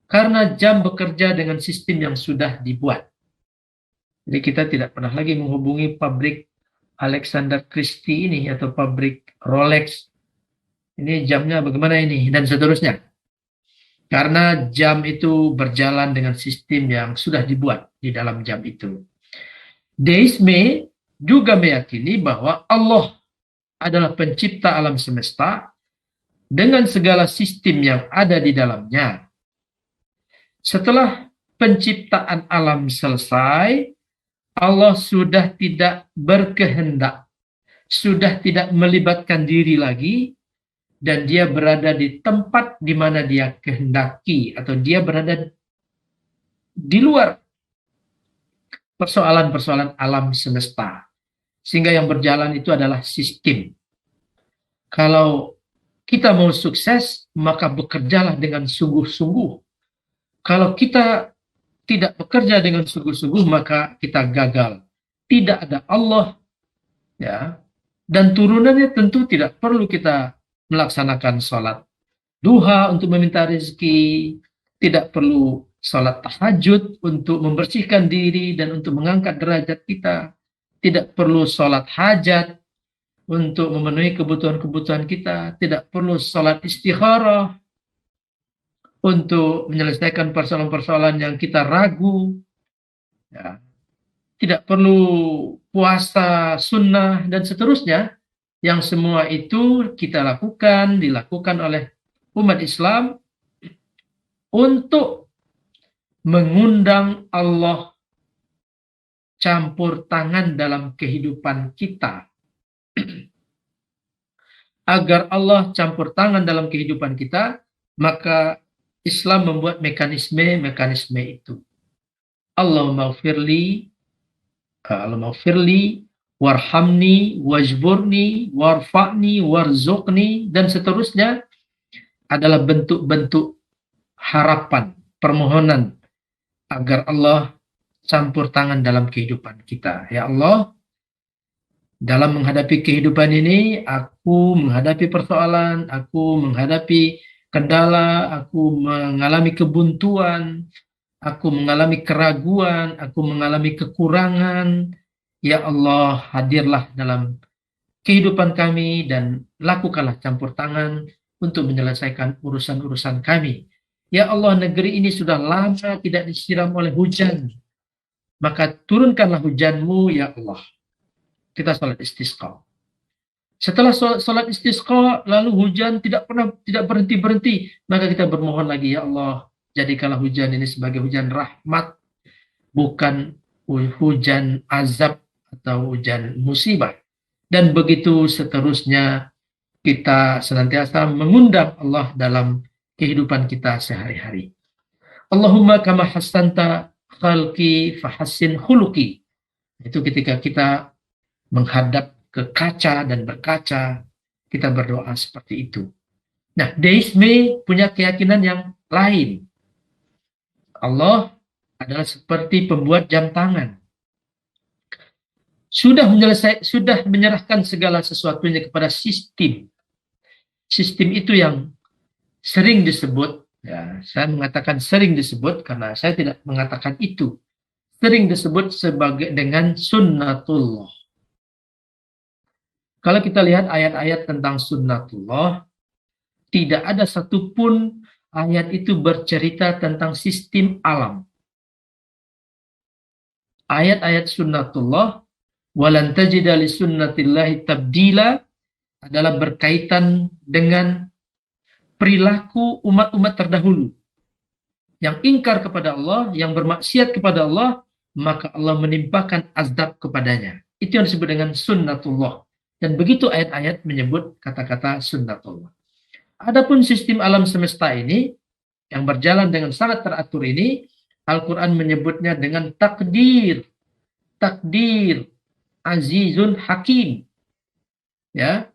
Karena jam bekerja dengan sistem yang sudah dibuat. Jadi kita tidak pernah lagi menghubungi pabrik Alexander Christie ini atau pabrik Rolex. Ini jamnya bagaimana ini dan seterusnya. Karena jam itu berjalan dengan sistem yang sudah dibuat di dalam jam itu. Deisme juga meyakini bahwa Allah adalah pencipta alam semesta dengan segala sistem yang ada di dalamnya. Setelah penciptaan alam selesai, Allah sudah tidak berkehendak, sudah tidak melibatkan diri lagi, dan dia berada di tempat di mana dia kehendaki, atau dia berada di luar persoalan-persoalan alam semesta. Sehingga yang berjalan itu adalah sistem. Kalau kita mau sukses, maka bekerjalah dengan sungguh-sungguh. Kalau kita tidak bekerja dengan sungguh-sungguh, maka kita gagal. Tidak ada Allah, ya, dan turunannya tentu tidak perlu kita melaksanakan sholat duha untuk meminta rezeki, tidak perlu sholat tahajud untuk membersihkan diri dan untuk mengangkat derajat kita, tidak perlu sholat hajat untuk memenuhi kebutuhan-kebutuhan kita, tidak perlu sholat istikharah untuk menyelesaikan persoalan-persoalan yang kita ragu, ya. Tidak perlu puasa sunnah dan seterusnya, yang semua itu kita lakukan, dilakukan oleh umat Islam untuk mengundang Allah campur tangan dalam kehidupan kita. Agar Allah campur tangan dalam kehidupan kita, maka Islam membuat mekanisme itu. Allahumma firli, warhamni, wajburni, warfa'ni, warzuqni, dan seterusnya adalah bentuk-bentuk harapan, permohonan agar Allah campur tangan dalam kehidupan kita. Ya Allah, dalam menghadapi kehidupan ini, aku menghadapi persoalan, aku menghadapi kendala, aku mengalami kebuntuan, aku mengalami keraguan, aku mengalami kekurangan. Ya Allah, hadirlah dalam kehidupan kami dan lakukanlah campur tangan untuk menyelesaikan urusan-urusan kami. Ya Allah, negeri ini sudah lama tidak disiram oleh hujan. Maka turunkanlah hujanmu, ya Allah. Kita salat istisqa. Setelah salat istisqa, lalu hujan tidak berhenti-berhenti. Maka kita bermohon lagi, ya Allah, jadikanlah hujan ini sebagai hujan rahmat, bukan hujan azab atau hujan musibah. Dan begitu seterusnya, kita senantiasa mengundang Allah dalam kehidupan kita sehari-hari. Allahumma kama hassanta khalqi fahassin khuluqi. Itu ketika kita menghadap ke kaca dan berkaca, kita berdoa seperti itu. Nah, deisme punya keyakinan yang lain. Allah adalah seperti pembuat jam tangan. Sudah menyerahkan segala sesuatunya kepada sistem. Sistem itu yang sering disebut, ya, saya mengatakan sering disebut karena saya tidak mengatakan itu. Sering disebut sebagai dengan sunnatullah. Kalau kita lihat ayat-ayat tentang sunnatullah, tidak ada satupun ayat itu bercerita tentang sistem alam. Ayat-ayat sunnatullah, walan tajida li sunnatillahi tabdila, adalah berkaitan dengan perilaku umat-umat terdahulu. Yang ingkar kepada Allah, yang bermaksiat kepada Allah, maka Allah menimpakan azab kepadanya. Itu yang disebut dengan sunnatullah. Dan begitu ayat-ayat menyebut kata-kata sunnatullah. Adapun sistem alam semesta ini, yang berjalan dengan sangat teratur ini, Al-Quran menyebutnya dengan takdir. Takdir azizun hakim. Ya,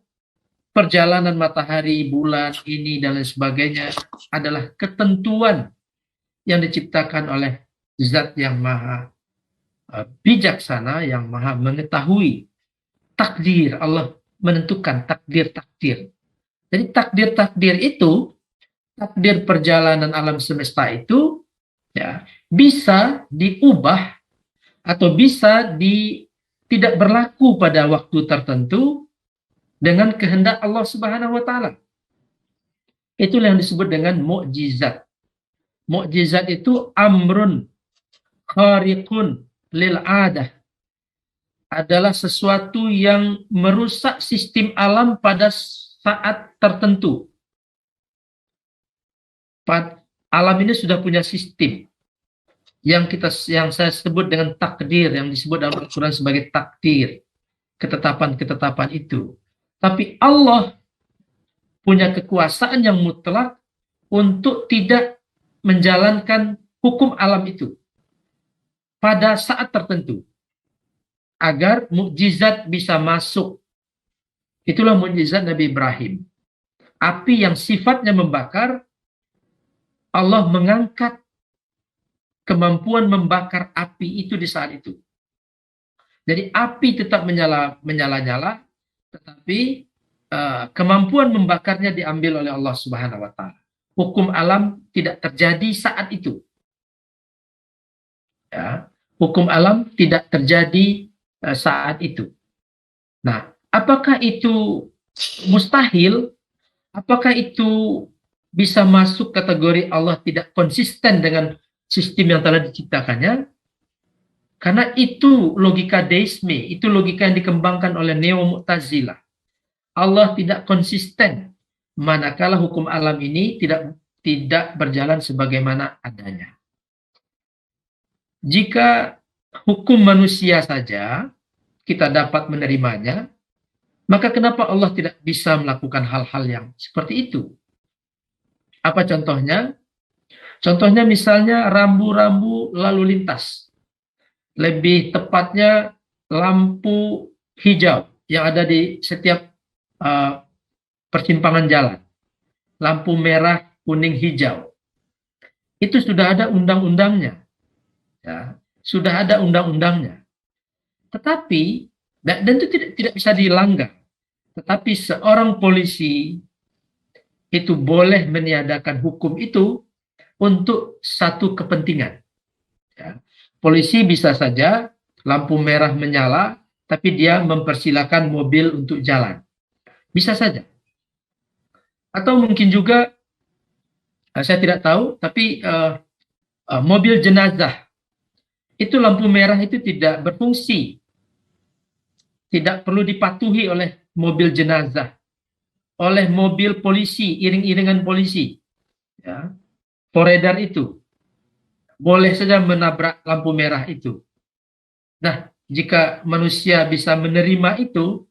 perjalanan matahari, bulan, ini, dan lain sebagainya adalah ketentuan yang diciptakan oleh Zat yang maha bijaksana, yang maha mengetahui. Takdir, Allah menentukan takdir-takdir. Jadi takdir-takdir itu, takdir perjalanan alam semesta itu, ya, bisa diubah atau bisa tidak berlaku pada waktu tertentu dengan kehendak Allah Subhanahu wa taala. Itulah yang disebut dengan mukjizat. Mukjizat itu amrun khariqun lil adah, adalah sesuatu yang merusak sistem alam pada saat tertentu. Alam ini sudah punya sistem yang saya sebut dengan takdir, yang disebut dalam Al-Quran sebagai takdir, ketetapan-ketetapan itu. Tapi Allah punya kekuasaan yang mutlak untuk tidak menjalankan hukum alam itu pada saat tertentu, agar mukjizat bisa masuk. Itulah mukjizat Nabi Ibrahim. Api yang sifatnya membakar, Allah mengangkat kemampuan membakar api itu di saat itu. Jadi api tetap menyala-nyala, tetapi kemampuan membakarnya diambil oleh Allah Subhanahu wa taala. Hukum alam tidak terjadi saat itu. Ya, hukum alam tidak terjadi saat itu. Nah, apakah itu mustahil? Apakah itu bisa masuk kategori Allah tidak konsisten dengan sistem yang telah diciptakannya? Karena itu logika deisme, itu logika yang dikembangkan oleh Neo-Mu'tazilah. Allah tidak konsisten manakala hukum alam ini tidak berjalan sebagaimana adanya. Jika hukum manusia saja kita dapat menerimanya, maka kenapa Allah tidak bisa melakukan hal-hal yang seperti itu? Apa contohnya? Contohnya misalnya rambu-rambu lalu lintas. Lebih tepatnya lampu hijau yang ada di setiap persimpangan jalan. Lampu merah, kuning, hijau. Itu sudah ada undang-undangnya. Ya, sudah ada undang-undangnya. Tetapi, dan itu tidak bisa dilanggar. Tetapi seorang polisi itu boleh meniadakan hukum itu untuk satu kepentingan. Ya. Polisi bisa saja lampu merah menyala, tapi dia mempersilakan mobil untuk jalan. Bisa saja. Atau mungkin juga, saya tidak tahu, tapi mobil jenazah, itu lampu merah itu tidak berfungsi. Tidak perlu dipatuhi oleh mobil jenazah, oleh mobil polisi, iring-iringan polisi. Ya. Peredar itu boleh saja menabrak lampu merah itu. Nah, jika manusia bisa menerima itu,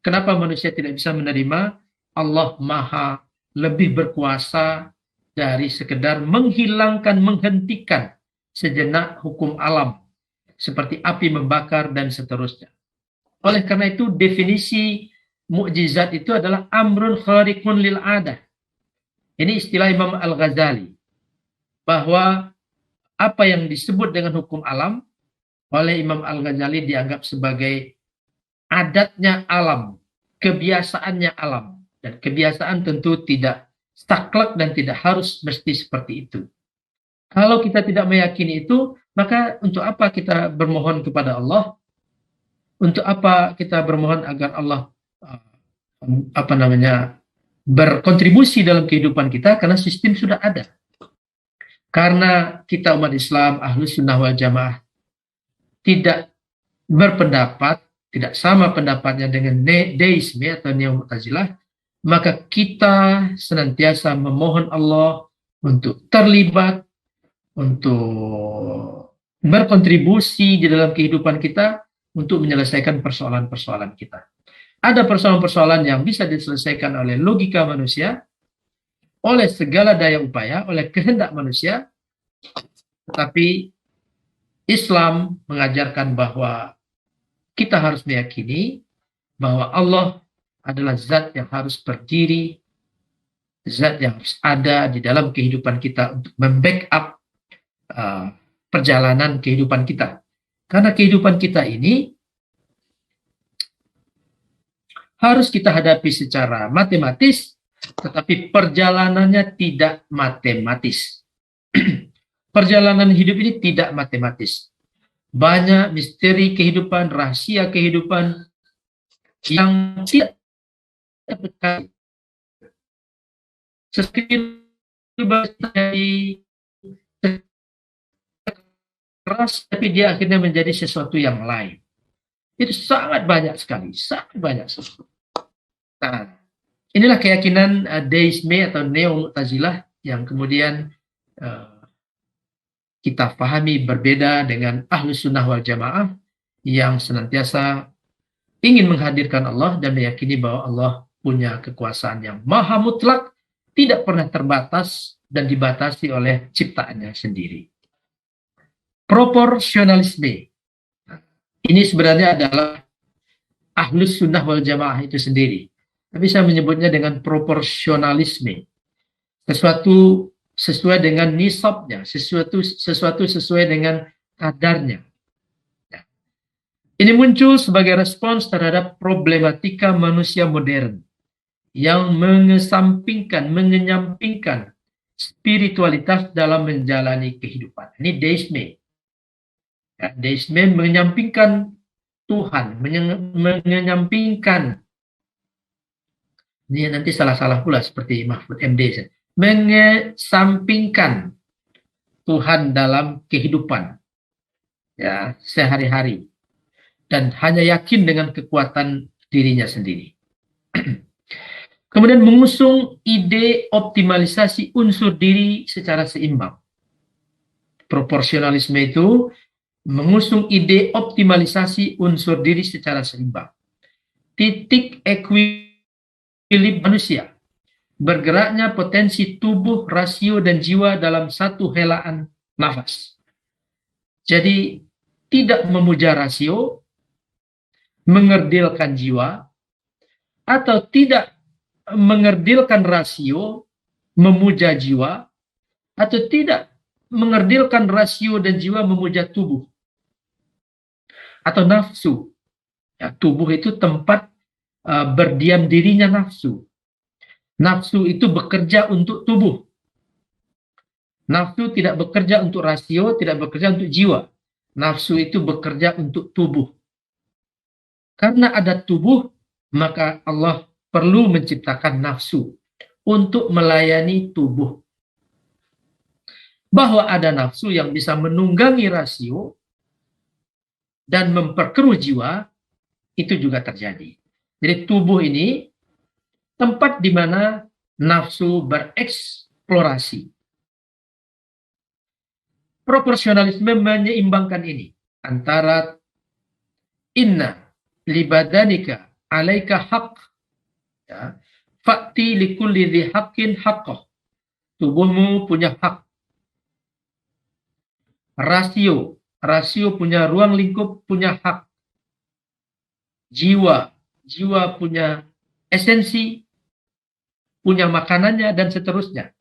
kenapa manusia tidak bisa menerima Allah maha lebih berkuasa dari sekedar menghilangkan, menghentikan sejenak hukum alam seperti api membakar dan seterusnya. Oleh karena itu definisi mukjizat itu adalah amrun khariqun lil adah. Ini istilah Imam Al-Ghazali, bahwa apa yang disebut dengan hukum alam oleh Imam Al-Ghazali dianggap sebagai adatnya alam, kebiasaannya alam. Dan kebiasaan tentu tidak saklek dan tidak harus mesti seperti itu. Kalau kita tidak meyakini itu, maka untuk apa kita bermohon kepada Allah? Untuk apa kita bermohon agar Allah berkontribusi dalam kehidupan kita? Karena sistem sudah ada. Karena kita umat Islam, Ahlus Sunnah wal Jamaah, tidak berpendapat, tidak sama pendapatnya dengan deisme atau neo-Mu'tazilah, maka kita senantiasa memohon Allah untuk terlibat, untuk berkontribusi di dalam kehidupan kita, untuk menyelesaikan persoalan-persoalan kita. Ada persoalan-persoalan yang bisa diselesaikan oleh logika manusia, oleh segala daya upaya, oleh kehendak manusia, tetapi Islam mengajarkan bahwa kita harus meyakini bahwa Allah adalah zat yang harus berdiri, zat yang harus ada di dalam kehidupan kita untuk membackup perjalanan kehidupan kita. Karena kehidupan kita ini harus kita hadapi secara matematis, tetapi perjalanannya tidak matematis. Perjalanan hidup ini tidak matematis. Banyak misteri kehidupan, rahasia kehidupan yang tidak terkait. Sesekali keras, tapi dia akhirnya menjadi sesuatu yang lain. Itu sangat banyak sekali, sangat banyak sekali. Nah, inilah keyakinan deisme atau neo-Mu'tazilah yang kemudian kita pahami berbeda dengan Ahlus Sunnah wal Jamaah yang senantiasa ingin menghadirkan Allah dan meyakini bahwa Allah punya kekuasaan yang maha mutlak, tidak pernah terbatas dan dibatasi oleh ciptaannya sendiri. Proporsionalisme. Ini sebenarnya adalah Ahlus Sunnah wal Jamaah itu sendiri. Tapi saya menyebutnya dengan proporsionalisme. Sesuatu sesuai dengan nisabnya, sesuatu sesuai dengan kadarnya. Ini muncul sebagai respons terhadap problematika manusia modern yang mengenyampingkan spiritualitas dalam menjalani kehidupan. Ini deisme. Ya, deisme menyampingkan Tuhan, menyampingkan, ini nanti salah-salah pula seperti Mahfud MD, mengesampingkan Tuhan dalam kehidupan ya sehari-hari dan hanya yakin dengan kekuatan dirinya sendiri. Kemudian mengusung ide optimalisasi unsur diri secara seimbang. Proporsionalisme itu mengusung ide optimalisasi unsur diri secara seimbang. Titik ekuilibrium manusia, bergeraknya potensi tubuh, rasio, dan jiwa dalam satu helaan nafas. Jadi tidak memuja rasio, mengerdilkan jiwa, atau tidak mengerdilkan rasio, memuja jiwa, atau tidak mengerdilkan rasio dan jiwa, memuja tubuh atau nafsu. Ya, tubuh itu tempat berdiam dirinya nafsu. Nafsu itu bekerja untuk tubuh. Nafsu tidak bekerja untuk rasio, tidak bekerja untuk jiwa. Nafsu itu bekerja untuk tubuh. Karena ada tubuh, maka Allah perlu menciptakan nafsu untuk melayani tubuh. Bahwa ada nafsu yang bisa menunggangi rasio dan memperkeruh jiwa, itu juga terjadi. Jadi tubuh ini tempat di mana nafsu bereksplorasi. Proporsionalisme menyeimbangkan ini antara inna libadanika alaika haq, ya, fa'ti likulli dhi haqqin haqqah. Tubuhmu punya hak. Rasio punya ruang lingkup, punya hak. Jiwa punya esensi, punya makanannya, dan seterusnya.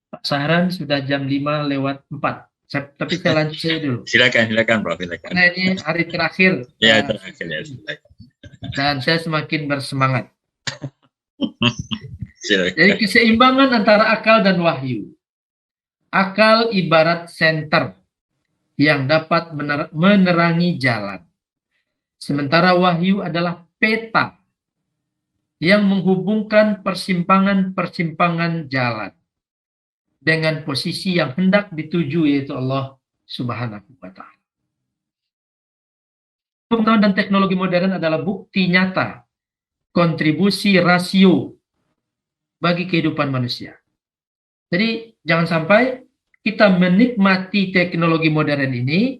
Pak Sahran sudah jam 5:04. Tapi saya lanjut saja dulu. Silakan, Prof. Silakan. Nah, ini hari terakhir. Ya, terakhir ya. Silakan. Dan saya semakin bersemangat. Silakan. Jadi keseimbangan antara akal dan wahyu. Akal ibarat senter yang dapat menerangi jalan. Sementara wahyu adalah peta yang menghubungkan persimpangan-persimpangan jalan dengan posisi yang hendak dituju, yaitu Allah Subhanahu wa Ta'ala. Pengetahuan dan teknologi modern adalah bukti nyata kontribusi rasio bagi kehidupan manusia. Jadi jangan sampai kita menikmati teknologi modern ini,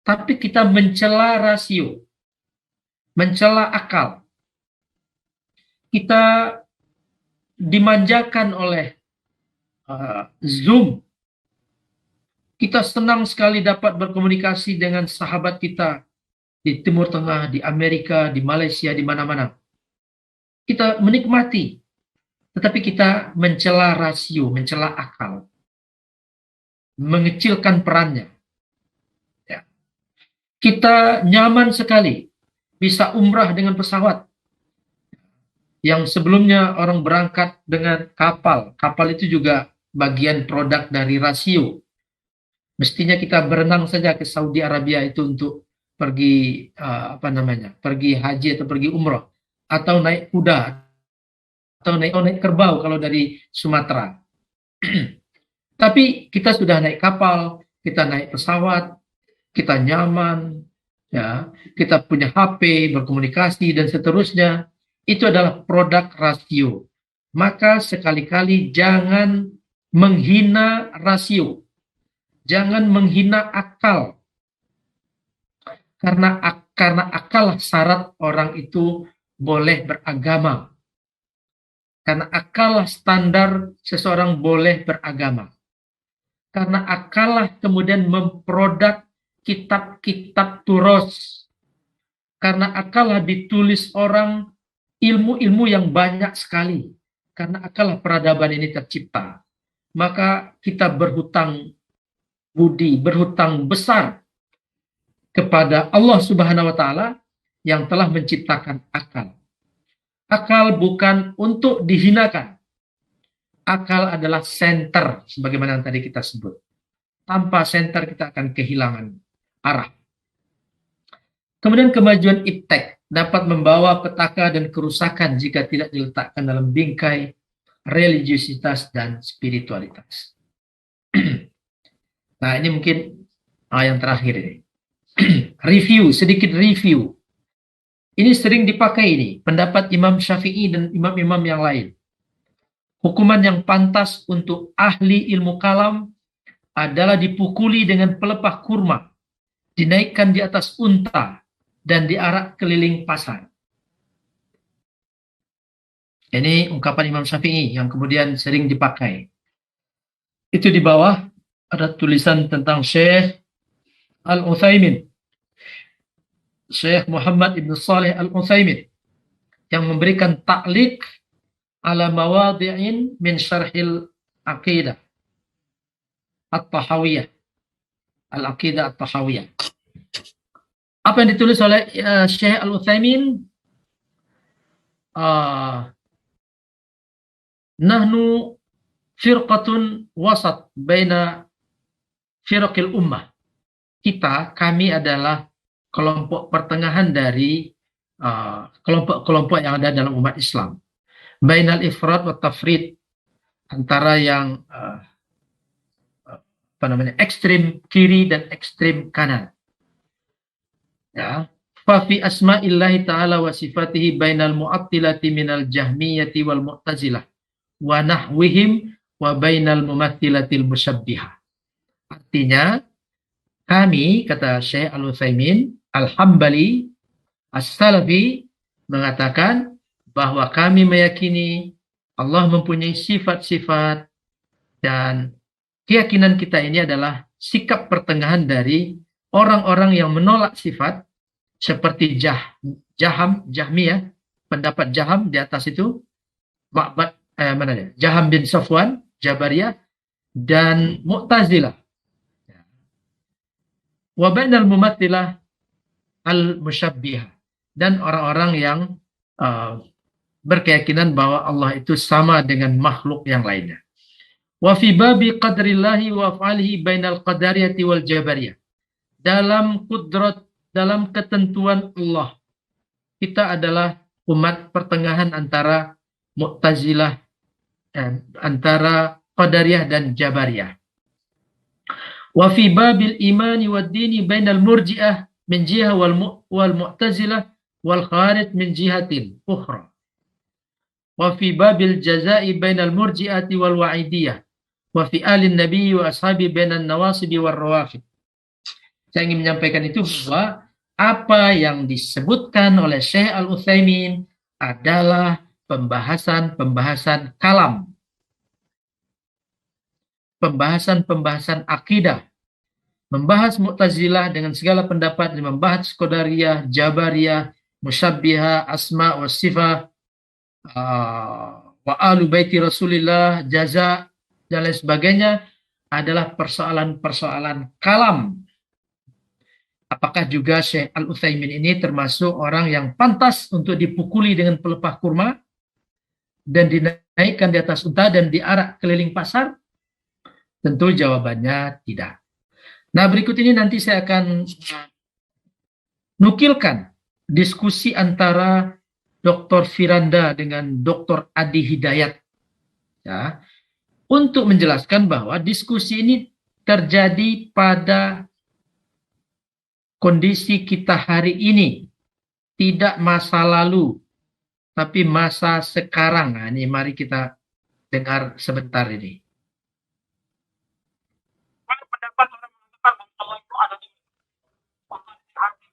tapi kita mencela rasio, mencela akal. Kita dimanjakan oleh Zoom. Kita senang sekali dapat berkomunikasi dengan sahabat kita di Timur Tengah, di Amerika, di Malaysia, di mana-mana. Kita menikmati, tetapi kita mencela rasio, mencela akal, mengecilkan perannya. Ya. Kita nyaman sekali bisa umrah dengan pesawat. Yang sebelumnya orang berangkat dengan kapal. Kapal itu juga bagian produk dari rasio. Mestinya kita berenang saja ke Saudi Arabia itu untuk pergi pergi haji atau pergi umrah, atau naik kuda, atau naik kerbau kalau dari Sumatera. Tapi kita sudah naik kapal, kita naik pesawat, kita nyaman, ya, kita punya HP, berkomunikasi dan seterusnya. Itu adalah produk rasio. Maka sekali-kali jangan menghina rasio. Jangan menghina akal. Karena akal syarat orang itu boleh beragama. Karena akal standar seseorang boleh beragama. Karena akal kemudian memproduk kitab-kitab turos. Karena akal ditulis orang ilmu-ilmu yang banyak sekali. Karena akal peradaban ini tercipta. Maka kita berhutang budi, berhutang besar kepada Allah Subhanahu wa Ta'ala yang telah menciptakan akal. Akal bukan untuk dihinakan. Akal adalah senter, sebagaimana yang tadi kita sebut. Tanpa senter kita akan kehilangan arah. Kemudian kemajuan iptek dapat membawa petaka dan kerusakan jika tidak diletakkan dalam bingkai religiusitas dan spiritualitas. Nah, ini mungkin yang terakhir ini. Sedikit review. Ini sering dipakai ini, pendapat Imam Syafi'i dan imam-imam yang lain. Hukuman yang pantas untuk ahli ilmu kalam adalah dipukuli dengan pelepah kurma, dinaikkan di atas unta, dan diarak keliling pasar. Ini ungkapan Imam Syafi'i yang kemudian sering dipakai. Itu di bawah ada tulisan tentang Syekh Al-Utsaimin, Syekh Muhammad Ibn Saleh Al-Utsaimin, yang memberikan ta'liq ala mawadhi'in min syarhil aqidah at-tahawiyah. Al-aqidah at-tahawiyah. Apa yang ditulis oleh Syekh Al-Utsaimin? Nahnu firqatun wasat baina firqil ummah. Kami adalah kelompok pertengahan dari kelompok-kelompok yang ada dalam umat Islam. Bainal ifrat wa tafrid, antara yang ekstrim kiri dan ekstrim kanan. Ya, fa fi asma'illahi ta'ala wa sifatihi bainal mu'attilati minal jahmiyati wal mu'tazilah wa nahwihim wa bainal mumattsilatil musyabbihah. Artinya, kami, kata Syekh Al-Utsaimin Al-Hambali As-Salafi, mengatakan bahwa kami meyakini Allah mempunyai sifat-sifat Dan keyakinan kita ini adalah sikap pertengahan dari orang-orang yang menolak sifat seperti Jahmiyah, pendapat Jaham di atas itu, Jaham bin Safwan, Jabariyah, dan Mu'tazilah. Wa bainal mumattsilah al-musyabbihah, dan orang-orang yang berkeyakinan bahwa Allah itu sama dengan makhluk yang lainnya. Wa fi babi qadrillahi wa af'alihi bainal qadariyati wal jabariyah. Dalam kudrat, dalam ketentuan Allah, kita adalah umat pertengahan antara Mu'tazilah, antara Qadariyah dan Jabariyah. Wa fi babil imani wad dini bainal murji'ah min jihah wal mu'tazilah wal kharij min jihatin ukhra. Wa fi babil jazai bainal murji'ati wal wa'idiyah. Wa fi alin nabi wa ashabi bainan nawasibi war rawafid. Saya ingin menyampaikan itu bahwa apa yang disebutkan oleh Syekh Al-Utsaimin adalah pembahasan-pembahasan kalam, pembahasan-pembahasan akidah, membahas Mu'tazilah dengan segala pendapat, membahas Qadariyah, Jabariyah, Musyabbihah, Asma wa Sifah, wa alu baiti Rasulillah, jaza, dan lain sebagainya adalah persoalan-persoalan kalam. Apakah juga Syekh Al-Utsaimin ini termasuk orang yang pantas untuk dipukuli dengan pelepah kurma dan dinaikkan di atas unta dan diarak keliling pasar? Tentu jawabannya tidak. Nah, berikut ini nanti saya akan nukilkan diskusi antara Dr. Firanda dengan Dr. Adi Hidayat, ya, untuk menjelaskan bahwa diskusi ini terjadi pada kondisi kita hari ini, tidak masa lalu, tapi masa sekarang. Nah, ini mari kita dengar sebentar ini. Pendapat orang mengatakan bahwa Allah itu ada di hati.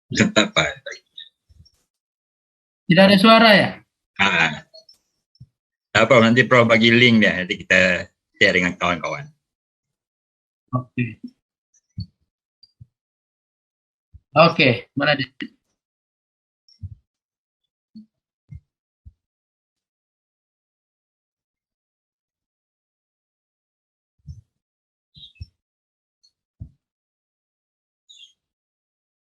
Tetap Pak. Tidak ada suara ya? Apa nanti Prof bagi link ya, nanti kita share dengan kawan-kawan. Oke. Oke, mana dia?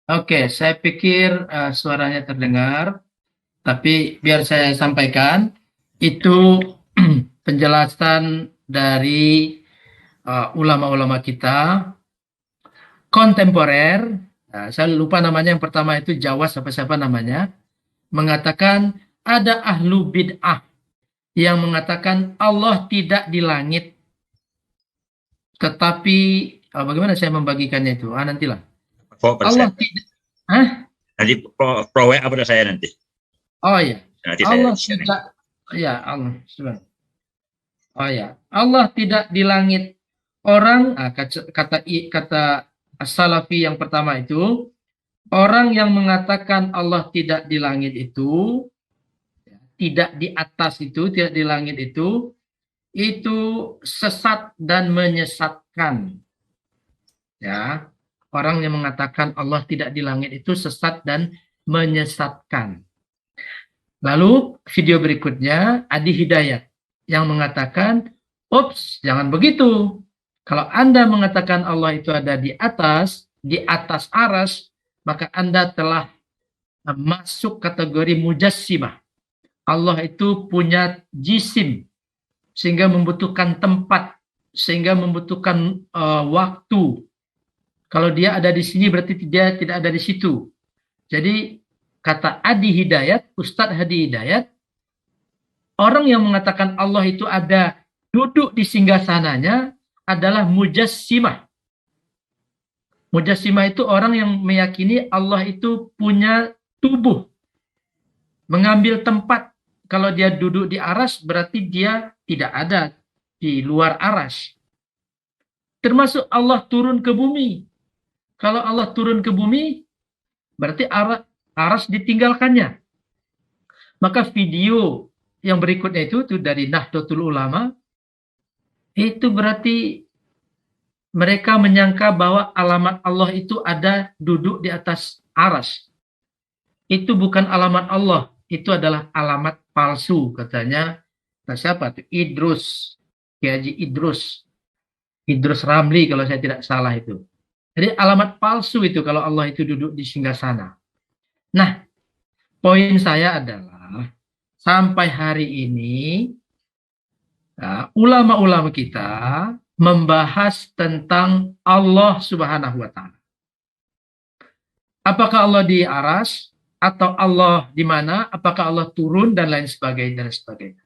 Oke, saya pikir suaranya terdengar, tapi biar saya sampaikan, itu penjelasan dari ulama-ulama kita kontemporer. Nah, saya lupa namanya, yang pertama itu Jawas siapa namanya, mengatakan ada ahlu bid'ah yang mengatakan Allah tidak di langit, tetapi bagaimana saya membagikannya itu? Nantilah. Allah tidak. Nanti pro apa pada saya nanti. Oh ya. Nanti Allah saya tidak. Ya Allah. Oh ya. Allah tidak di langit. Orang kata as-salafi yang pertama itu, orang yang mengatakan Allah tidak di langit itu, tidak di atas itu, tidak di langit itu sesat dan menyesatkan. Ya. Orang yang mengatakan Allah tidak di langit itu sesat dan menyesatkan. Lalu video berikutnya Adi Hidayat. yang mengatakan, "Ups, jangan begitu. Kalau Anda mengatakan Allah itu ada di atas aras, maka Anda telah masuk kategori mujassimah. Allah itu punya jisim, sehingga membutuhkan tempat, sehingga membutuhkan waktu. Kalau dia ada di sini berarti dia tidak ada di situ." Jadi kata Adi Hidayat, Ustadz Hadi Hidayat, orang yang mengatakan Allah itu ada duduk di singgasananya adalah mujassimah. Mujassimah itu orang yang meyakini Allah itu punya tubuh, mengambil tempat. Kalau dia duduk di aras, berarti dia tidak ada di luar aras. Termasuk Allah turun ke bumi. Kalau Allah turun ke bumi, berarti aras ditinggalkannya. Maka video yang berikutnya itu dari Nahdlatul Ulama, itu berarti mereka menyangka bahwa alamat Allah itu ada duduk di atas aras. Itu bukan alamat Allah, itu adalah alamat palsu, katanya. Nah, siapa itu? Kiai Haji Idrus Ramli kalau saya tidak salah itu. Jadi alamat palsu itu kalau Allah itu duduk di singgasana. Nah, poin saya adalah sampai hari ini ulama-ulama kita membahas tentang Allah Subhanahu wa Ta'ala. Apakah Allah di aras atau Allah di mana? Apakah Allah turun dan lain sebagainya dan sebagainya.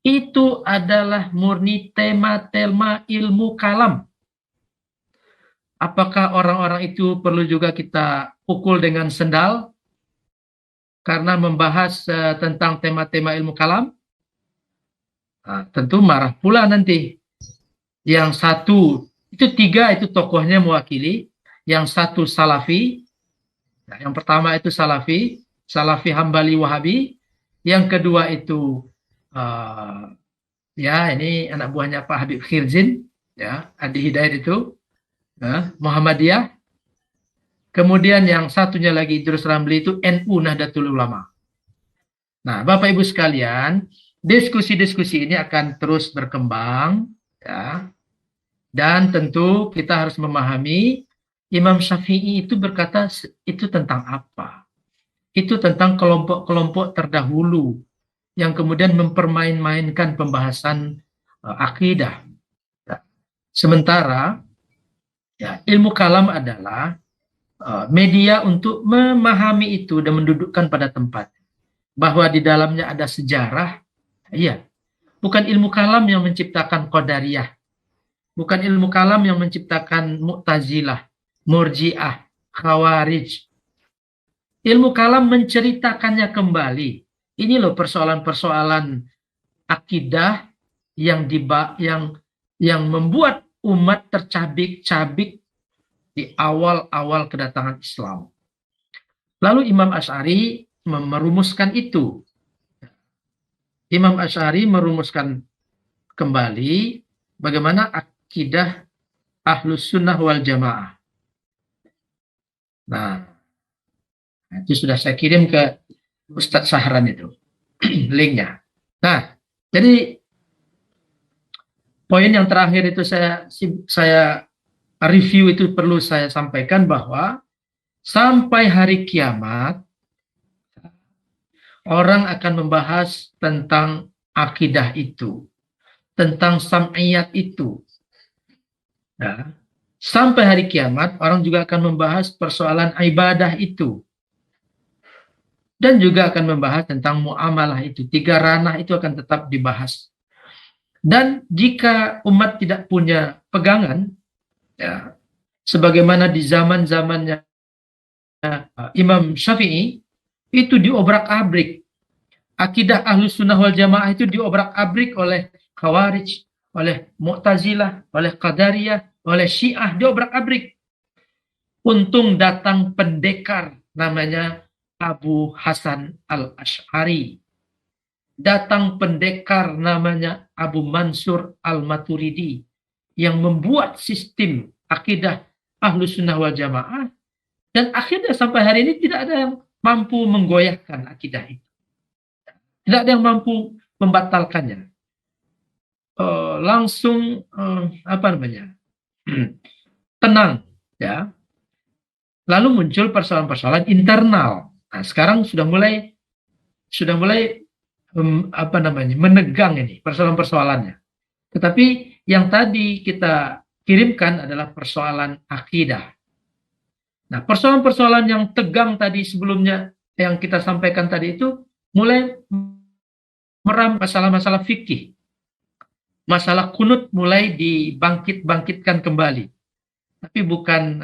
Itu adalah murni tema-tema ilmu kalam. Apakah orang-orang itu perlu juga kita pukul dengan sendal karena membahas tentang tema-tema ilmu kalam? Nah, tentu marah pula nanti. Yang satu, itu tiga itu tokohnya mewakili. Yang satu Salafi. Nah, yang pertama itu Salafi Hambali Wahabi. Yang kedua itu ini anak buahnya Pak Habib Khirzin, ya, Adi Hidayat itu, Muhammadiyah. Kemudian yang satunya lagi Idrus Ramli itu NU Nahdlatul Ulama. Nah, Bapak Ibu sekalian, diskusi-diskusi ini akan terus berkembang, ya. Dan tentu kita harus memahami Imam Syafi'i itu berkata itu tentang apa? Itu tentang kelompok-kelompok terdahulu yang kemudian mempermain-mainkan pembahasan akidah. Ya. Sementara ya, ilmu kalam adalah media untuk memahami itu dan mendudukkan pada tempat. Bahwa di dalamnya ada sejarah, iya. Bukan ilmu kalam yang menciptakan Qadariyah. Bukan ilmu kalam yang menciptakan Mu'tazilah, Murji'ah, Khawarij. Ilmu kalam menceritakannya kembali. Ini loh persoalan-persoalan akidah yang membuat umat tercabik-cabik di awal-awal kedatangan Islam. Lalu Imam Asy'ari merumuskan itu. Imam Asy'ari merumuskan kembali bagaimana akidah Ahlus Sunnah wal Jamaah. Nah, itu sudah saya kirim ke Ustadz Sahran itu linknya. Nah, jadi poin yang terakhir itu saya review itu perlu saya sampaikan bahwa sampai hari kiamat orang akan membahas tentang akidah itu, tentang sam'iyat itu. Nah, sampai hari kiamat orang juga akan membahas persoalan ibadah itu. Dan juga akan membahas tentang muamalah itu. Tiga ranah itu akan tetap dibahas. Dan jika umat tidak punya pegangan, ya, sebagaimana di zaman-zamannya Imam Syafi'i, itu diobrak-abrik. Akidah Ahlus Sunnah wal Jamaah itu diobrak-abrik oleh Khawarij, oleh Mu'tazilah, oleh Qadariyah, oleh Syiah, diobrak-abrik. Untung datang pendekar namanya Abu Hasan al-Asy'ari. Datang pendekar namanya Abu Mansur al-Maturidi yang membuat sistem akidah Ahlus Sunnah wal Jamaah, dan akhirnya sampai hari ini tidak ada yang mampu menggoyahkan akidah itu. Tidak ada yang mampu membatalkannya. langsung tenang, ya. Lalu muncul persoalan-persoalan internal. Nah, sekarang sudah mulai menegang ini persoalan-persoalannya. Tetapi yang tadi kita kirimkan adalah persoalan akidah. Nah, persoalan-persoalan yang tegang tadi sebelumnya yang kita sampaikan tadi itu mulai meram masalah-masalah fikih. Masalah kunut mulai dibangkitkan kembali. Tapi bukan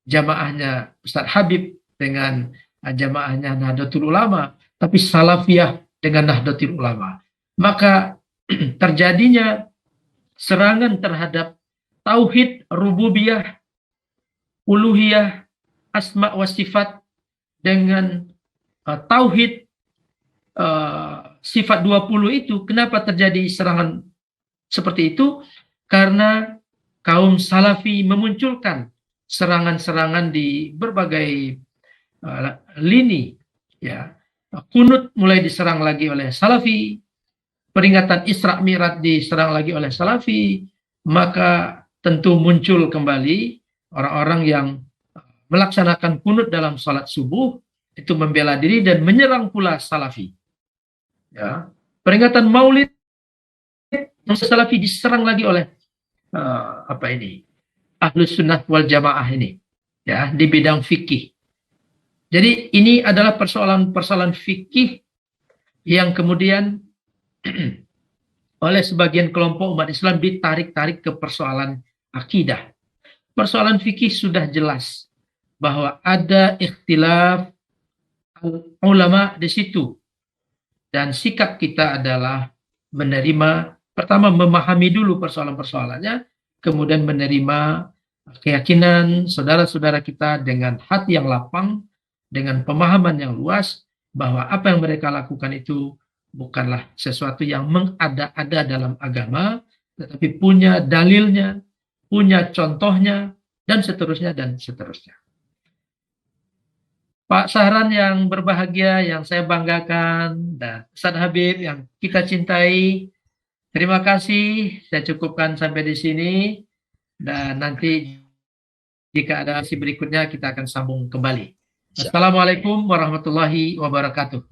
jamaahnya Ustadz Habib dengan jamaahnya Nahdlatul Ulama, tapi Salafiyah dengan Nahdlatul Ulama. Maka terjadinya serangan terhadap tauhid rububiyah, uluhiyah, asma wa sifat dengan tauhid sifat 20 itu. Kenapa terjadi serangan seperti itu? Karena kaum Salafi memunculkan serangan-serangan di berbagai lini, ya. Kunut mulai diserang lagi oleh Salafi, peringatan Isra Mi'raj diserang lagi oleh Salafi, maka tentu muncul kembali orang-orang yang melaksanakan kunut dalam salat subuh, itu membela diri dan menyerang pula Salafi. Ya. Peringatan Maulid Salafi diserang lagi oleh Ahlus Sunnah wal Jamaah ini, ya, di bidang fikih. Jadi ini adalah persoalan-persoalan fikih yang kemudian oleh sebagian kelompok umat Islam ditarik-tarik ke persoalan akidah. Persoalan fikih sudah jelas bahwa ada ikhtilaf ulama di situ, dan sikap kita adalah menerima, pertama memahami dulu persoalan-persoalannya, kemudian menerima keyakinan saudara-saudara kita dengan hati yang lapang, dengan pemahaman yang luas, bahwa apa yang mereka lakukan itu bukanlah sesuatu yang mengada-ada dalam agama, tetapi punya dalilnya, punya contohnya, dan seterusnya, dan seterusnya. Pak Sahran yang berbahagia, yang saya banggakan, dan Ustadz Habib yang kita cintai, terima kasih. Saya cukupkan sampai di sini, dan nanti jika ada sesi berikutnya kita akan sambung kembali. Assalamualaikum warahmatullahi wabarakatuh.